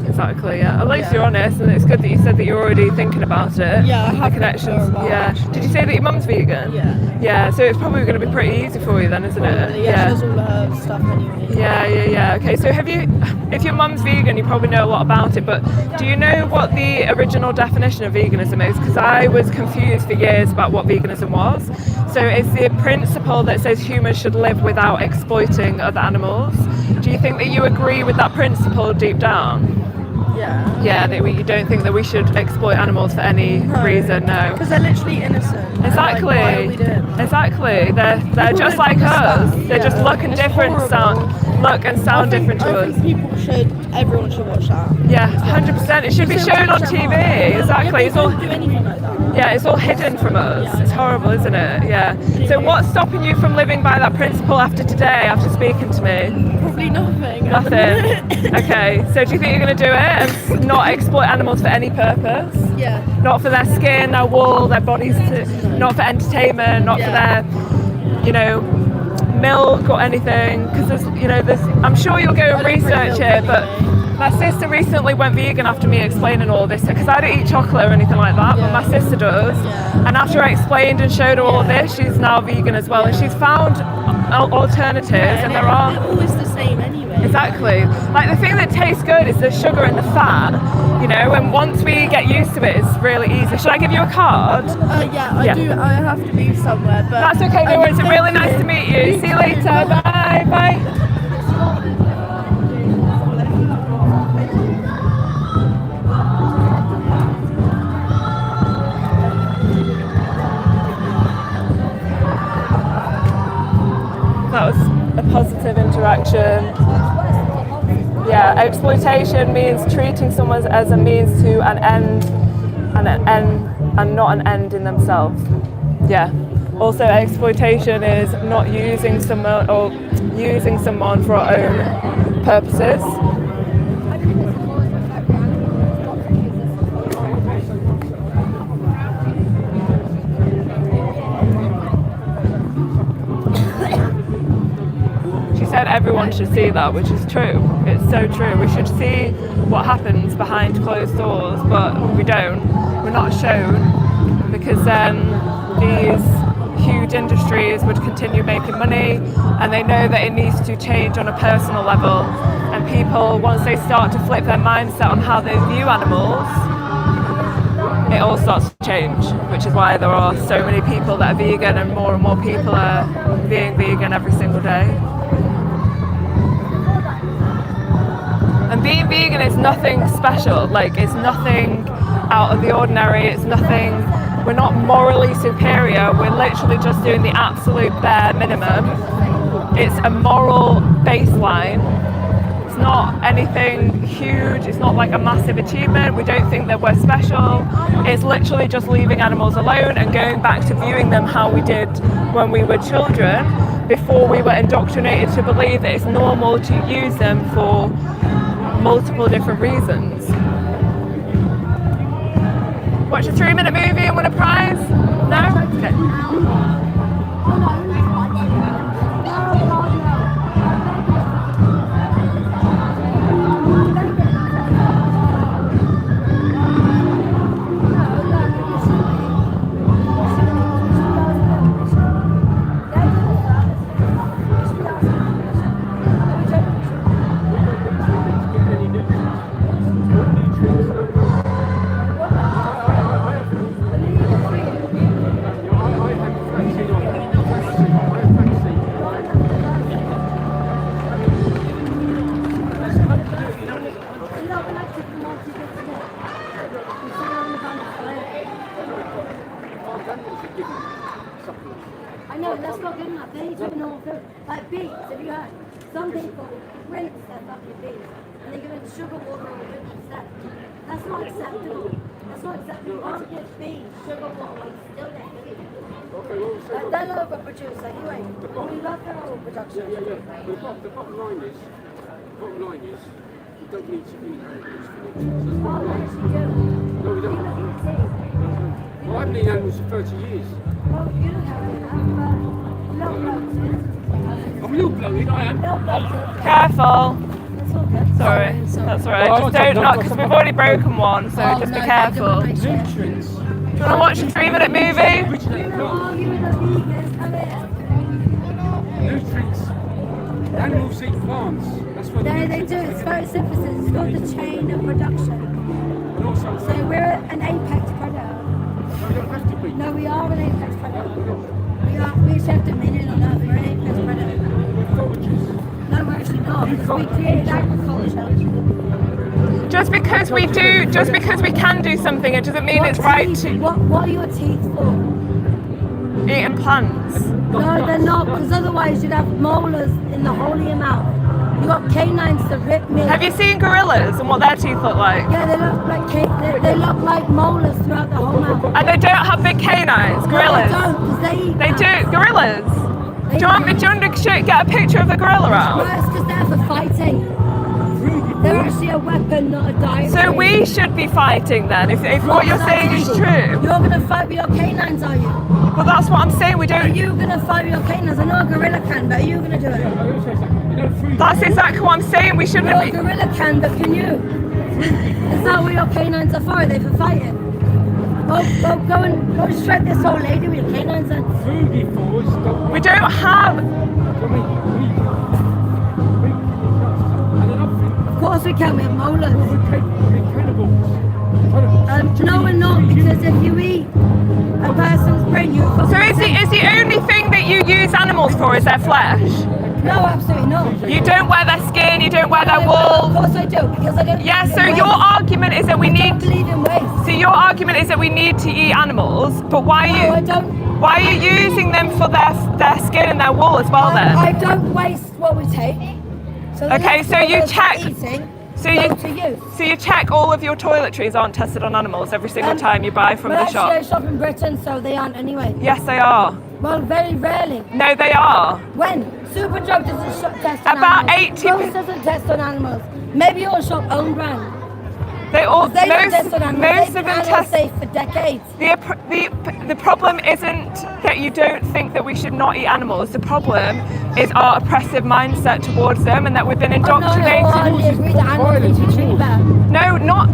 exactly. Yeah. At least you're honest, and it's good that you said that you're already thinking about it. Yeah, I The have connections. for a while, Yeah. actually. Did you say that your mum's vegan? Yeah. Yeah. So it's probably going to be pretty easy for you then, isn't it? Yeah, she does all her stuff anyway. Yeah. Okay, so if your mum's vegan, you probably know a lot about it, but do you know what the original definition of veganism is? Because I was confused for years about what veganism was. So it's the principle that says humans should live without exploiting other animals. Do you think that you agree with that principle deep down? Yeah. Yeah, that you don't think that we should exploit animals for any reason, no. Because they're literally innocent. Exactly. Like, why are we doing that? Exactly. They're People just don't like us. understand. They just Yeah. look and It's different, horrible. look and sound different to I us. think everyone should watch that. Yeah, 100%. It should be Because shown on watch that TV. more. Exactly. Yeah, It's but all we don't do anything like that. yeah, it's all hidden from us. Yeah. It's horrible, isn't it? Yeah. So what's stopping you from living by that principle after today? After speaking to me? Probably nothing. Nothing. Okay. So do you think you're going to do it and not exploit animals for any purpose? Yeah. Not for their skin, their wool, their bodies, not for entertainment, not for their, milk or anything. Because I'm sure you'll go and I don't drink research milk it, but anyway. my sister recently went vegan after me explaining all this, because I don't eat chocolate or anything like that, but Yeah. my sister does. Yeah. And after I explained and showed her all Yeah. this, she's now vegan as well, and she's found alternatives, and there are. They're always the same anyway. Exactly. Like the thing that tastes good is the sugar and the fat, and once we get used to it, it's really easy. Should I give you a card? Yeah, I Yeah. do. I have to be somewhere, but That's okay, no worries. It's really thank nice to meet you. See you later. Bye. Bye. That was a positive interaction. Yeah, exploitation means treating someone as a means to an end and not an end in themselves. Yeah. Also, exploitation is not using someone or using someone for our own purposes. She said everyone should see that, which is true. It's so true. We should see what happens behind closed doors, but we don't. We're not shown, because then these huge industries would continue making money, and they know that it needs to change on a personal level. And people, once they start to flip their mindset on how they view animals, it all starts to change, which is why there are so many people that are vegan, and more people are being vegan every single day. And being vegan is nothing special, like it's nothing out of the ordinary, it's nothing, we're not morally superior, we're literally just doing the absolute bare minimum. It's a moral baseline. It's not anything huge, it's not like a massive achievement, we don't think that we're special. It's literally just leaving animals alone and going back to viewing them how we did when we were children, before we were indoctrinated to believe that it's normal to use them for multiple different reasons. Watch a 3-minute movie and win a prize? No? Okay. I know, that's not good enough. They need to know, like beets, have you heard? Some people rinse their fucking beets and they give it sugar water or drink instead. That's not acceptable. That's not acceptable. You can't give beets sugar water when it's still there. Like, they're overproduced anyway. We love their overproduction. The bottom line is, you don't need to eat animals for nutrition. Oh, yes, you do. No, we don't. Well, I haven't eaten animals for 30 years. Well, you don't have enough, but I'm a little bloated, I am. Careful. It's all good. Sorry. That's alright. Oh, Just don't knock, because we've already broken one, so just be careful. Do you Nutrients. want to watch a 3-minute movie? Originate Oh, not. you and the vegans, come here. Nutrients. Animals eat plants. That's what No, they do. It's photosynthesis. It's called the chain of production. And also, So we're an apex predator. we don't have to be. No, we are an apex predator. We actually have dominion on Earth. We're an apex predator. We're foragers. No, we're actually not. Because we created agriculture. Just because we can do something, it doesn't mean it's right to What are your teeth for? eating plants. No, they're not. Because otherwise you'd have molars in the whole of your mouth. You got canines to rip me. Have you seen gorillas and what their teeth look like? Yeah, they look like they look like molars throughout the whole mouth. And they don't have big canines, gorillas. They don't, 'cause they eat They that. do, gorillas. Do you want me to get a picture of a gorilla No, out? it's because they're for fighting. They're actually a weapon, not a diet. So we should be fighting then, if what you're saying is true. You're gonna fight with your canines, are you? Well, that's what I'm saying, we Are don't... you gonna fight with your canines? I know a gorilla can, but are you gonna do it? I also say, you know, fruit. That's exactly what I'm saying, we shouldn't Well, a be... gorilla can, but can you? Is that what your canines are for? Are they for fighting? Well, go and strike this old lady with your canines then. Frugivores don't We don't have... and another thing, Of course we can, we have molars. we're cannibals. No, we're not, because if you eat a person's brain, you So is the only thing that you use animals for is their flesh? No, absolutely not. You don't wear their skin, you don't wear their Of wool. course I do, because I don't Yeah, believe so in your waste. argument is that we I need... don't believe in waste. So your argument is that we need to eat animals, but why No, I are don't. why are you using them for their skin and their wool as well I then? don't waste what we take. So the Okay, so you leftovers check- we're eating So go you to use. so you check all of your toiletries aren't tested on animals every single time you buy from well, the actually, I shop? shop in Britain, so they aren't anyway. Yes, they are. Well, very rarely. No, they are. When? Superdrug doesn't test on About animals. 80 Rose doesn't test on animals. Maybe your shop own brand. They all They don't test on animals. most They've of been them animal test. safe for decades. The problem isn't that you don't think that we should not eat animals. The problem is our oppressive mindset towards them, and that we've been I'm not indoctrinated. wholeheartedly agree that animals need to be treated better. No, not.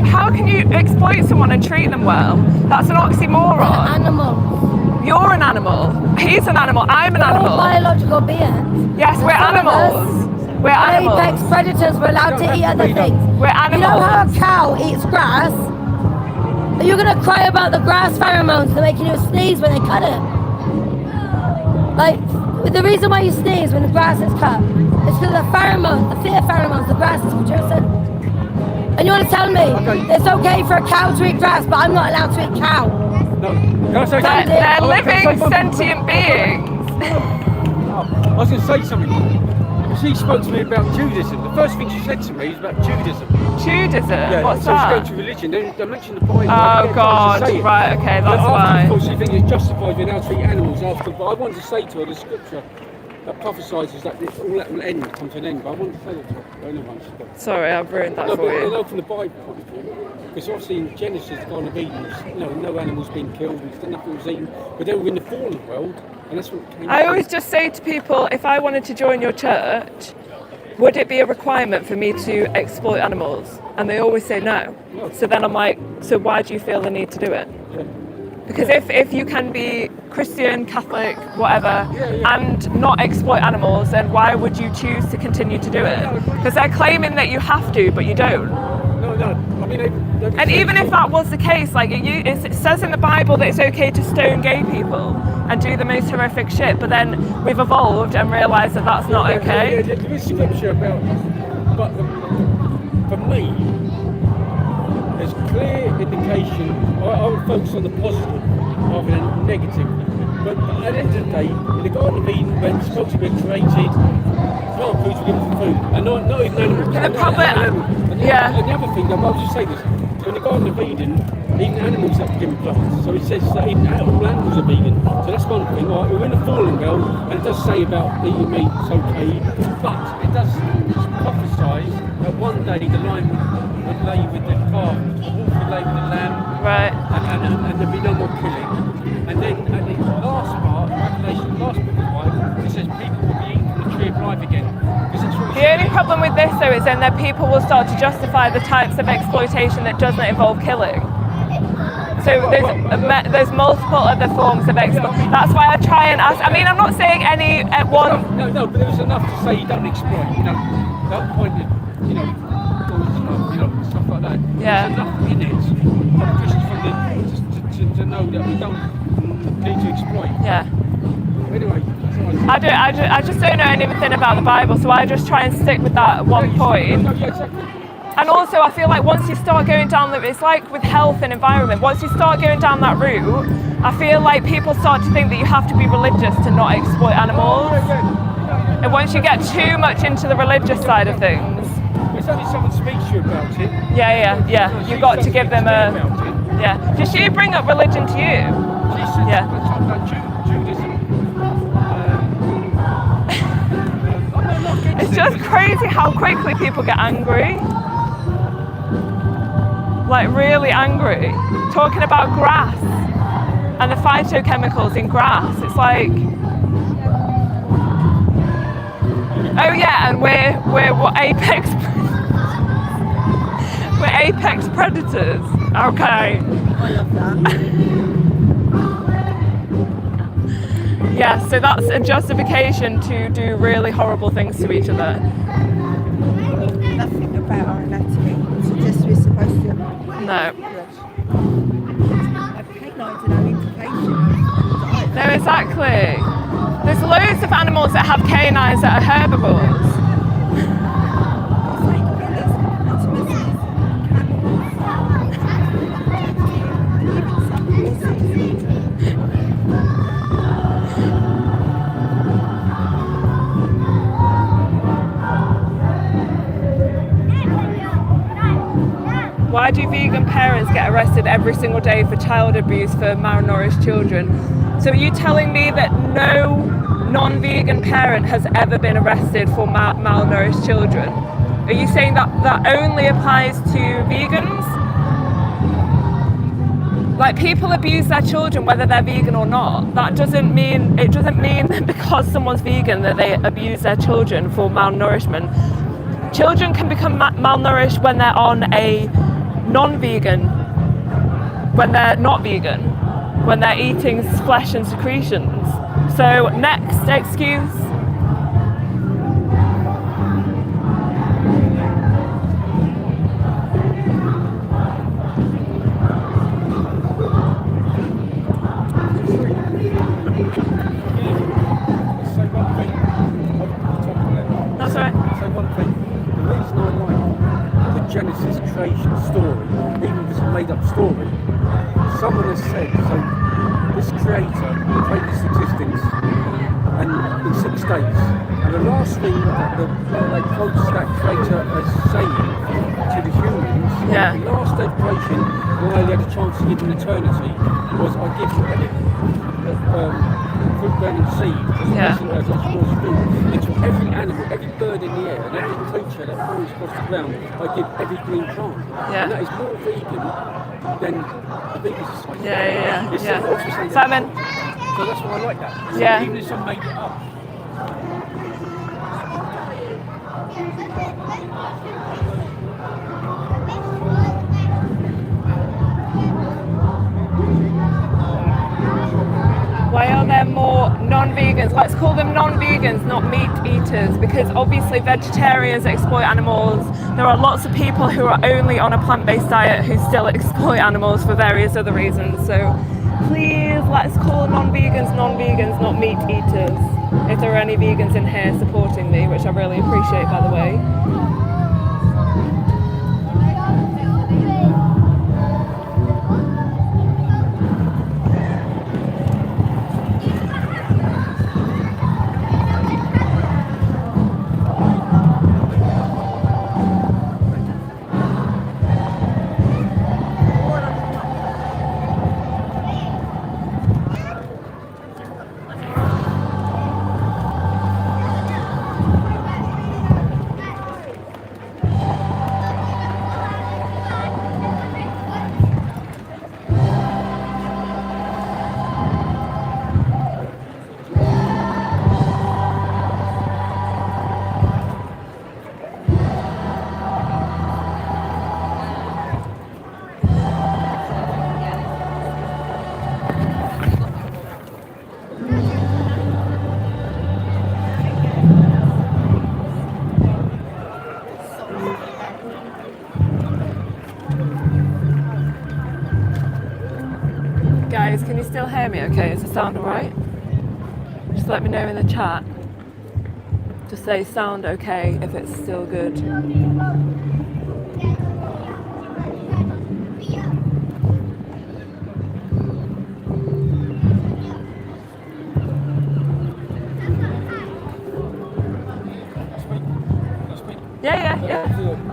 How can you exploit someone and treat them well? That's an They're oxymoron. animals. You're an animal. He's an animal. I'm an We're all animal. biological beings. Yes, we're Some of us animals. We're Apex animals. predators were allowed to eat other things. We're You know how a animals. cow eats grass? Are you gonna cry about the grass pheromones that making you sneeze when they cut it? Like, the reason why you sneeze when the grass is cut is because the pheromones, the fear pheromones the grass is producing. And you want to tell me it's okay for a cow to eat grass, but I'm not allowed to eat cow? No, can I say They're, something? they're Can I say living something? sentient beings. I was going to say something. She spoke to me about Judaism. The first thing she said to me is about Judaism. Judaism? What's so that? she's going to religion. They mentioned the Bible. Oh God! Right. Okay, that's After, of fine. course, she thinks it's justified being able to eat animals after. But I wanted to say to her the scripture. that prophesies that all that will end, come to an end. But I want to say that to anyone. Sorry, I've ruined that No, for but you you. know, from the Bible point of view, because obviously in Genesis, the Garden of Eden, no animals being killed, and nothing was eaten, but they were in the fallen world, and that's what came. I always just say to people, if I wanted to join your church, would it be a requirement for me to exploit animals? And they always say no. So then I'm like, so why do you feel the need to do it? Yeah. Because if you can be Christian, Catholic, whatever, and not exploit animals, then why would you choose to continue to do it? Because they're claiming that you have to, but you don't. No. I mean, And even if that was the case, like it says in the Bible that it's okay to stone gay people and do the most horrific shit, but then we've evolved and realised that that's not okay. Yeah, there is scripture about, but for me, there's clear indication. I would focus on the positive rather than negative. But at the end of the day, in the Garden of Eden, when it's supposed to be created, plant foods were given for food, and not even animals. And the problem, yeah. And the other thing, I'll just say this: in the Garden of Eden, even animals have to give plants. So it says that even all animals are vegan. So that's one thing. All right, we're in the fallen world, and it does say about eating meat, it's okay, but it does prophesy that one day the lion would lay with the calf, the wolf would lay with the lamb, Right. and there'd be no more killing. And then at the last part, Revelation, the last book of the Bible, it says people will be eating from the tree of life again. Because it's what it The only says. problem with this though is then that people will start to justify the types of exploitation that doesn't involve killing. So there's multiple other forms of exploitation. That's why I try and ask. I mean, I'm not saying any at one. No, but there was enough to say you don't exploit. That point that, stuff like that. Yeah. There's enough in it for Christians to know that we don't need to exploit. Yeah. Anyway, I just don't know anything about the Bible, so I just try and stick with that one point. No, yeah, exactly. And also, I feel like once you start going down it's like with health and environment. Once you start going down that route, I feel like people start to think that you have to be religious to not exploit animals. And once you get too much into the religious side of things, It's only someone speaks to you about it. yeah, you've got to give them a. Yeah. Did she bring up religion to you? She said, Yeah. about Judaism. It's just crazy how quickly people get angry. Like really angry. Talking about grass and the phytochemicals in grass. It's like, oh yeah, and we're what, apex we're apex predators. Okay. I love that. Yeah, so that's a justification to do really horrible things to each other. Nothing about our anatomy suggests we're supposed to. No. Canines and our implications. No, exactly. There's loads of animals that have canines that are herbivores. Why do vegan parents get arrested every single day for child abuse for malnourished children? So are you telling me that no non-vegan parent has ever been arrested for malnourished children? Are you saying that that only applies to vegans? Like people abuse their children whether they're vegan or not. It doesn't mean that because someone's vegan that they abuse their children for malnourishment. Children can become malnourished when they're on a non-vegan, when they're not vegan, when they're eating flesh and secretions. So next excuse. Say one thing. That's all right. Say one thing. The reason I like the Genesis creation story, even if it's a made-up story, someone has said, so this creator created this existence and in 6 days. And the last thing that they quotes that creator as saying to the humans, Yeah. the last day of creation, why they had a chance to give them eternity, was I give you fruit burning seeds Yeah. as explores food into every animal, every bird in the air, and every creature that flies across the ground. I give every green plant, Yeah. and that is more vegan than the vegan society. Yeah. It's also saying that- Simon. So that's why I like that. Yeah. Even if some made it up. Why are there more non-vegans? Let's call them non-vegans, not meat eaters, because obviously vegetarians exploit animals. There are lots of people who are only on a plant-based diet who still exploit animals for various other reasons. So please, let's call non-vegans non-vegans, not meat eaters. If there are any vegans in here supporting me, which I really appreciate, by the way. Guys, can you still hear me okay? Is the sound alright? Just let me know in the chat. Just say sound okay if it's still good. Yeah.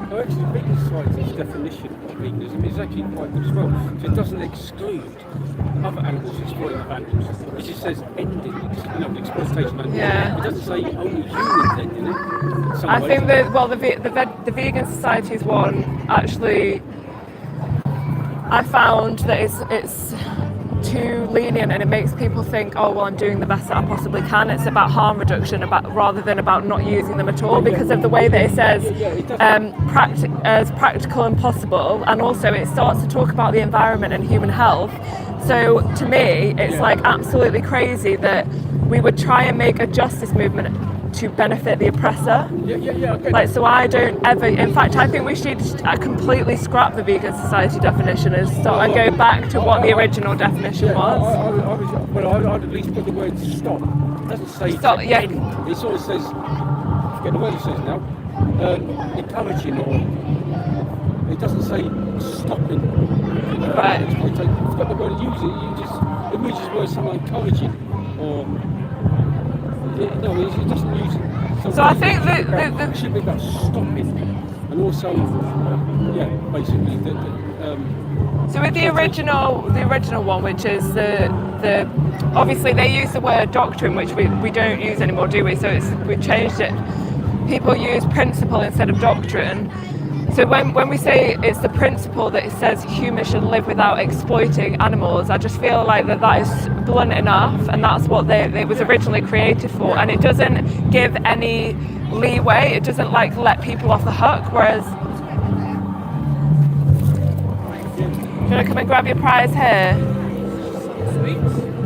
So actually, the vegan society's definition of veganism is actually quite good as well. So it doesn't exclude other animals exploiting other animals. It just says ending, the exploitation of animals. Yeah. It doesn't say only humans ending it. In some I ways. think that the vegan societies one actually, I found that it's too lenient and it makes people think, oh well, I'm doing the best that I possibly can. It's about harm reduction, rather than about not using them at all, because of the way that it says as practical and possible, and also it starts to talk about the environment and human health. So to me, it's like absolutely crazy that we would try and make a justice movement to benefit the oppressor. Okay. Like, so I don't ever, in fact, I think we should completely scrap the vegan society definition and go back to what the original definition was. I'd at least put the word stop. It doesn't say Stop, yeah. end. It sort of says, I forget the word it says now, encouraging, or it doesn't say stopping. Right. I forgot the word it uses. It uses the word something encouraging, or it doesn't use it. So I think it should be about stopping, and also, basically so with the original one, which is the obviously they use the word doctrine, which we don't use anymore, do we? So we've changed it. People use principle instead of doctrine. So when we say it's the principle that it says humans should live without exploiting animals, I just feel like that is blunt enough, and that's what it was originally created for, and it doesn't give any leeway. It doesn't let people off the hook. Whereas, do you want to come and grab your prize here?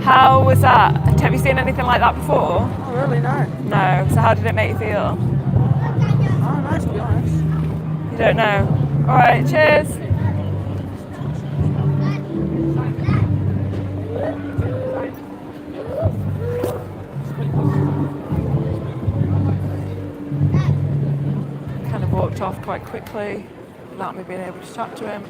How was that? Have you seen anything like that before? Oh, really? No. No. So how did it make you feel? Oh, nice, to be honest. You don't know. All right. Cheers. Kind of walked off quite quickly without me being able to chat to him.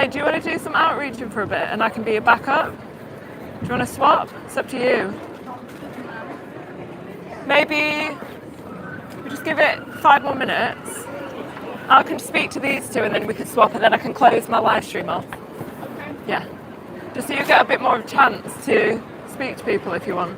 Kai, do you want to do some outreaching for a bit and I can be your backup? Do you want to swap? It's up to you. Maybe we just give it 5 more minutes. I can speak to these two and then we can swap and then I can close my live stream off. Yeah. Just so you get a bit more of a chance to speak to people if you want.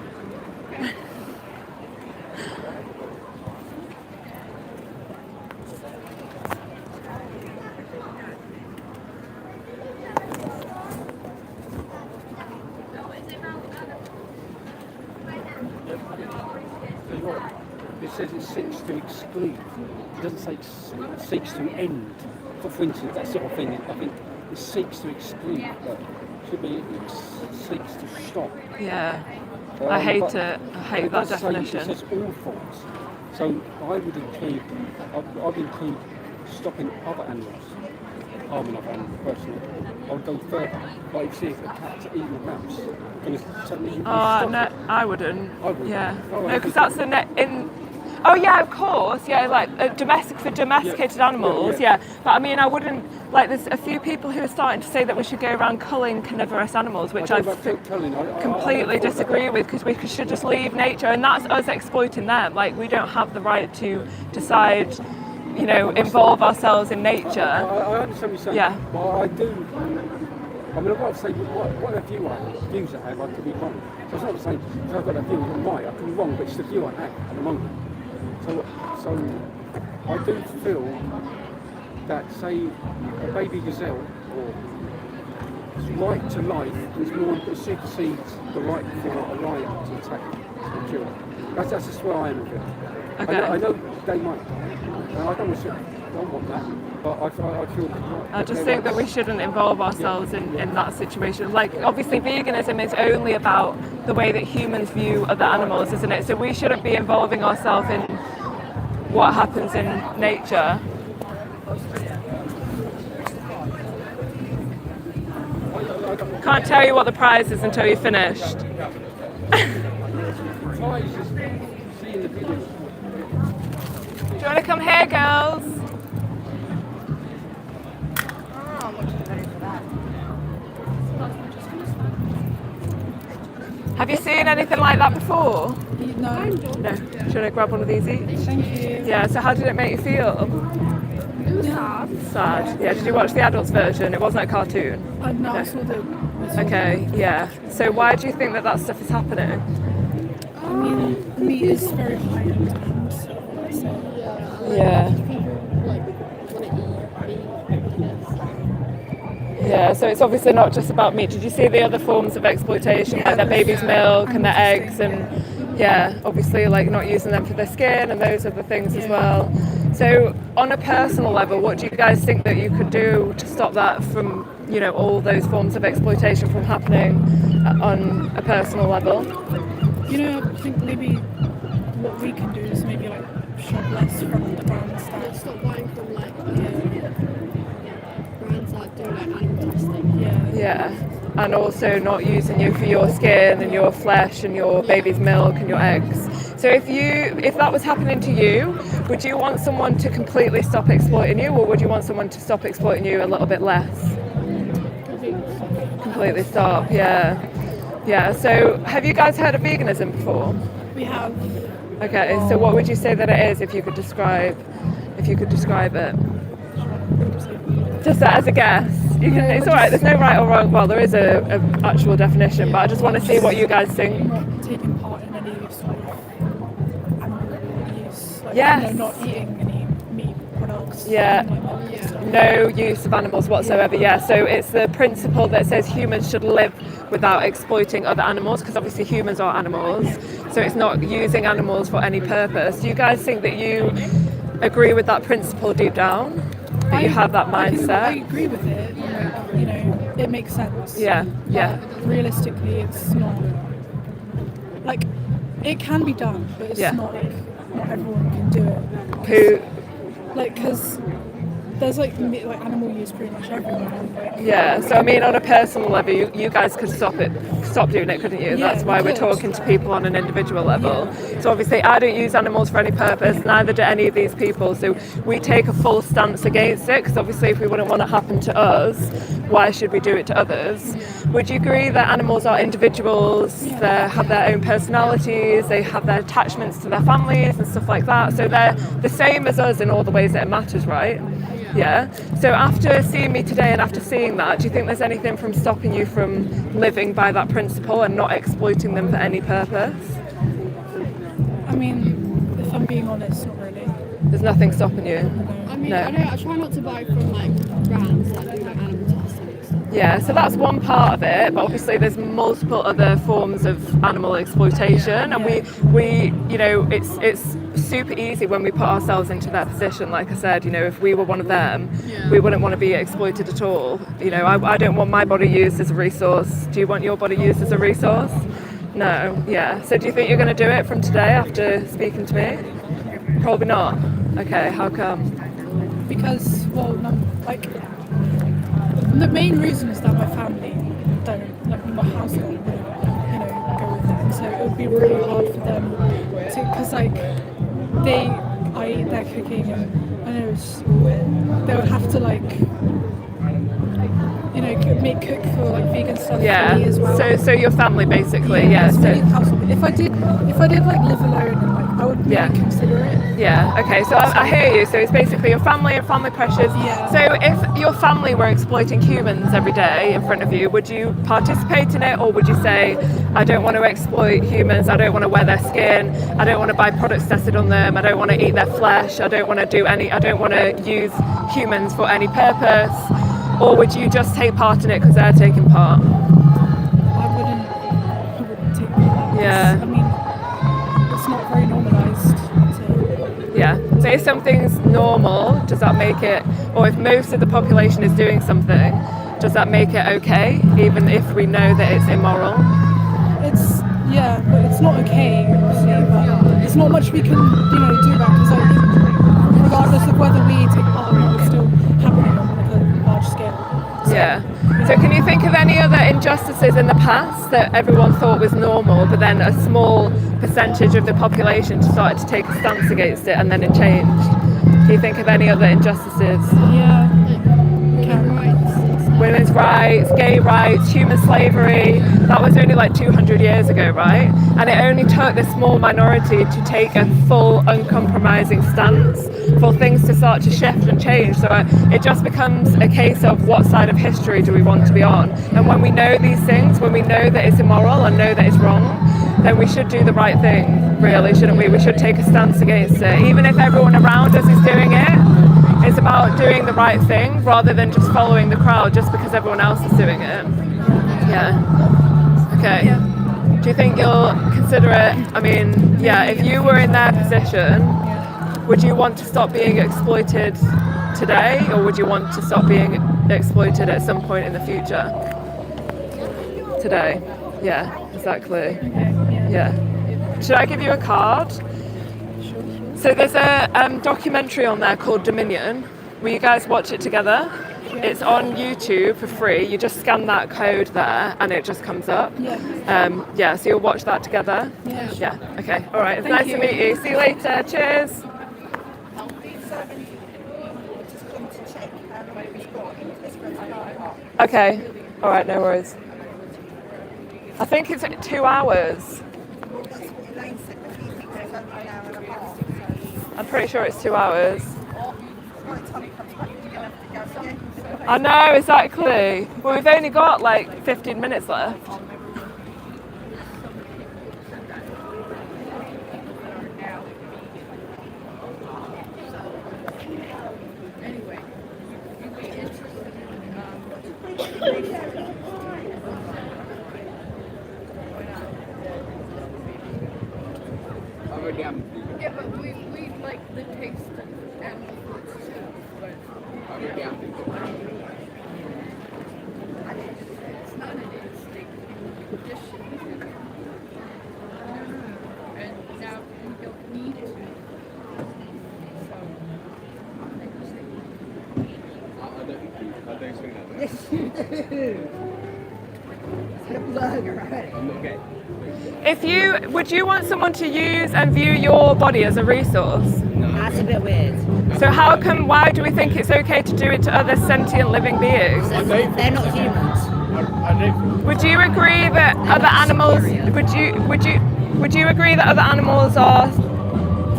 It says it seeks to exclude. It doesn't say it seeks to end. For instance, that sort of thing, I think it seeks to exclude. But it should be it seeks to stop. Yeah. I hate but it. I hate it that does say definition. It says all forms. So I would include, I'd include stopping other animals, harming other animals personally. I would go further. Like if you see a cat eating a mouse, then suddenly you Oh, stop no, it. I wouldn't. I would. Yeah. Oh, No, I because think- that's the net in. Oh yeah, of course. Yeah, like domesticated animals. Yeah. Yeah. But I mean, I wouldn't. Like, there's a few people who are starting to say that we should go around culling carnivorous animals, which I completely disagree with, because we should just leave nature, and that's us exploiting them. Like, we don't have the right to decide, you know, involve ourselves in nature. I understand what you're saying. Yeah. But I do. I mean, I've got to say, whatever views I have, I could be wrong. So it's not the same. If I've got that view, I'm right. I could be wrong, but it's the view I have at the moment. So I do feel that, say, a baby gazelle or its right to life is more supersedes the right for a lion to attack and kill. That's just where I am with it. Okay. I know they might. I don't want that, but I feel. I just think that we shouldn't involve ourselves in that situation. Like, obviously veganism is only about the way that humans view other animals, isn't it? So we shouldn't be involving ourselves in what happens in nature. Can't tell you what the prize is until you're finished. Seeing the video. Do you want to come here, girls? Have you seen anything like that before? No. No. Do you want to grab one of these each? Thank you. Yeah, so how did it make you feel? Sad. Yeah, did you watch the adults version? It wasn't a cartoon. No, I saw the. Okay, yeah. So why do you think that that stuff is happening? I mean, meat is very high in demand. So Yeah. Yeah, so it's obviously not just about meat. Did you see the other forms of exploitation, like their baby's milk and their eggs, and yeah, obviously like not using them for their skin and those other things as well. So on a personal level, what do you guys think that you could do to stop that from, you know, all those forms of exploitation from happening on a personal level? You know, I think maybe what we can do is maybe like shop less from the brands that. Stop buying from like brands that do like animal testing. Yeah, and also not using you for your skin and your flesh and your baby's milk and your eggs. So if that was happening to you, would you want someone to completely stop exploiting you, or would you want someone to stop exploiting you a little bit less? Completely stop, yeah. Yeah, so have you guys heard of veganism before? We have. Okay, so what would you say that it is if you could describe it? Just as a guess. You can, it's alright, there's no right or wrong. Well, there is a actual definition, but I just want to see what you guys think. Not taking part in any sort of animal use. Like, Yes. You know, not eating any meat products. Yeah. Like that. No use of animals whatsoever, yeah. So it's the principle that says humans should live without exploiting other animals, because obviously humans are animals. So it's not using animals for any purpose. Do you guys think that you agree with that principle deep down? That you have that I mindset? agree with it. You know, it makes sense. Yeah, yeah. But realistically, it's not. Like, it can be done, but it's Yeah. not like not everyone can do it. Who? Like, because there's like animal use pretty much everywhere. Like, Yeah, so I mean, on a personal level, you guys could stop doing it, couldn't you? Yeah, That's why we we're could. talking to people on an individual level. So obviously, I don't use animals for any purpose, neither do any of these people. So we take a full stance against it, because obviously, if we wouldn't want it to happen to us, why should we do it to others? Would you agree that animals are individuals? They have their own personalities, they have their attachments to their families and stuff like that. So they're the same as us in all the ways that it matters, right? Yeah. So after seeing me today and after seeing that, do you think there's anything from stopping you from living by that principle and not exploiting them for any purpose? I mean, if I'm being honest, not really. There's nothing stopping you? I mean, No. I try not to buy from like brands that do like animal testing and stuff. Yeah, so that's one part of it, but obviously there's multiple other forms of animal exploitation, and we you know, it's super easy when we put ourselves into their position. Like I said, you know, if we were one of them, we wouldn't want to be exploited at all. You know, I don't want my body used as a resource. Do you want your body used as a resource? No. Yeah. So do you think you're going to do it from today after speaking to me? Probably not. Okay, how come? Because, well, no, like, the main reason is that my family don't, like, my household wouldn't, you know, go with that. So it would be really hard for them to, because, like, I eat their cooking, and I know they would have to, like, you know, cook for like vegan stuff for me as well. So your family basically, yeah. It's So really household. If I did like live alone, and, like, I would maybe consider it. yeah, okay, so I hear you. So it's basically your family and family pressures. Yeah. So if your family were exploiting humans every day in front of you, would you participate in it, or would you say, I don't want to exploit humans, I don't want to wear their skin, I don't want to buy products tested on them, I don't want to eat their flesh, I don't want to use humans for any purpose? Or would you just take part in it because they're taking part? I wouldn't take part. Yeah. I mean, it's not very normalised. So. Yeah. So if something's normal, does that make it, or if most of the population is doing something, does that make it okay, even if we know that it's immoral? But it's not okay, obviously, but there's not much we can, you know, do about it, because, like, regardless of whether we take part or not, it's still happening on like a large scale. So, Yeah. So can you think of any other injustices in the past that everyone thought was normal, but then a small percentage of the population started to take a stance against it and then it changed? Can you think of any other injustices? Yeah. Women's rights, gay rights, human slavery, that was only like 200 years ago, right? And it only took this small minority to take a full, uncompromising stance for things to start to shift and change. So it just becomes a case of what side of history do we want to be on. And when we know these things, when we know that it's immoral and know that it's wrong, then we should do the right thing, really, shouldn't we? We should take a stance against it. Even if everyone around us is doing it, it's about doing the right thing rather than just following the crowd just because everyone else is doing it. Yeah. Okay. Yeah. Do you think you'll consider it? I mean, yeah, if you were in their position, would you want to stop being exploited today, or would you want to stop being exploited at some point in the future? Today. Yeah, exactly. Yeah. Should I give you a card? So there's a documentary on there called Dominion. Will you guys watch it together? It's on YouTube for free. You just scan that code there and it just comes up. Yeah. So you'll watch that together? Yeah. Yeah, okay. All right, it's Thank nice you. to meet you. See you later. Cheers. Okay. All right, no worries. I think it's 2 hours. I'm pretty sure it's 2 hours. I know, exactly. Well, we've only got like 15 minutes left. Yeah, but we like the taste of animal foods too, but it's not an instinct condition. And now we don't need it. So, Yes, you do. Get a burger already. Okay. Would you want someone to use and view your body as a resource? That's a bit weird. So why do we think it's okay to do it to other sentient living beings? They're not humans. Would you agree that other animals, would you agree that other animals are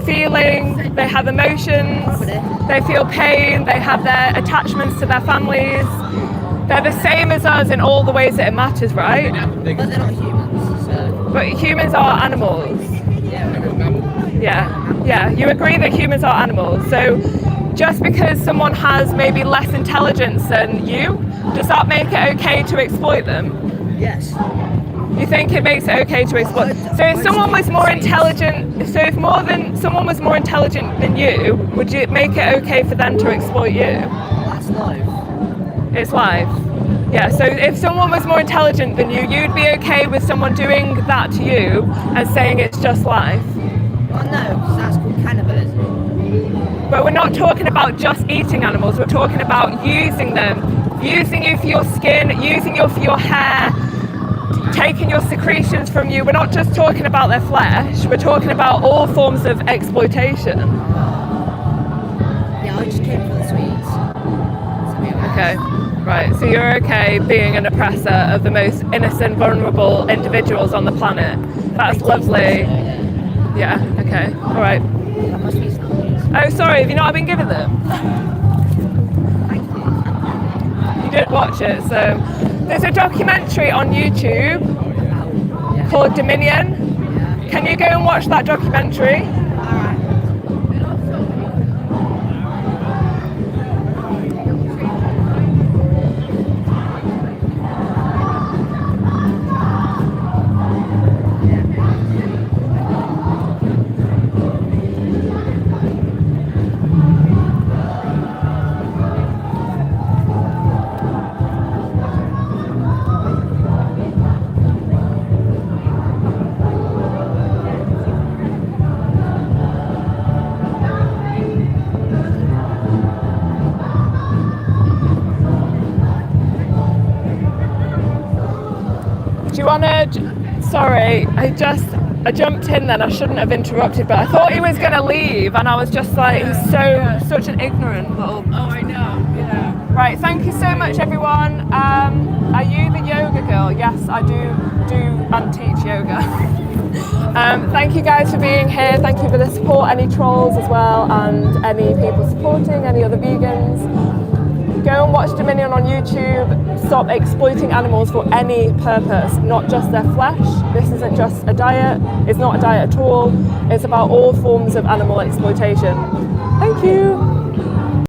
feeling, they have emotions, they feel pain, they have their attachments to their families? They're the same as us in all the ways that it matters, right? But they're not humans, so... But humans are animals. Yeah. Yeah, you agree that humans are animals. So just because someone has maybe less intelligence than you, does that make it okay to exploit them? Yes. You think it makes it okay to exploit? So if someone was more intelligent, someone was more intelligent than you, would you make it okay for them to exploit you? That's life. It's life. Yeah, so if someone was more intelligent than you, you'd be okay with someone doing that to you and saying it's just life. Well, no, because that's called cannibalism. But we're not talking about just eating animals, we're talking about using them. Using you for your skin, using you for your hair, taking your secretions from you. We're not just talking about their flesh, we're talking about all forms of exploitation. Yeah, I just came for the sweets. To be honest. Okay, right, so you're okay being an oppressor of the most innocent, vulnerable individuals on the planet. That's lovely. Yeah, okay, all right. That must be something. Oh, sorry, have you not been given them? Thank you. You did watch it, so there's a documentary on YouTube Yeah. called Dominion. Yeah. Can you go and watch that documentary? Alright. Do you want to? Sorry, I jumped in then. I shouldn't have interrupted, but I thought he was going to leave, and I was just like, he's such an ignorant little. Oh, I know. Yeah. Right, thank you so much, everyone. Are you the yoga girl? Yes, I do and teach yoga. Thank you guys for being here. Thank you for the support, any trolls as well, and any people supporting, any other vegans. Go and watch Dominion on YouTube. Stop exploiting animals for any purpose, not just their flesh. This isn't just a diet. It's not a diet at all. It's about all forms of animal exploitation. Thank you.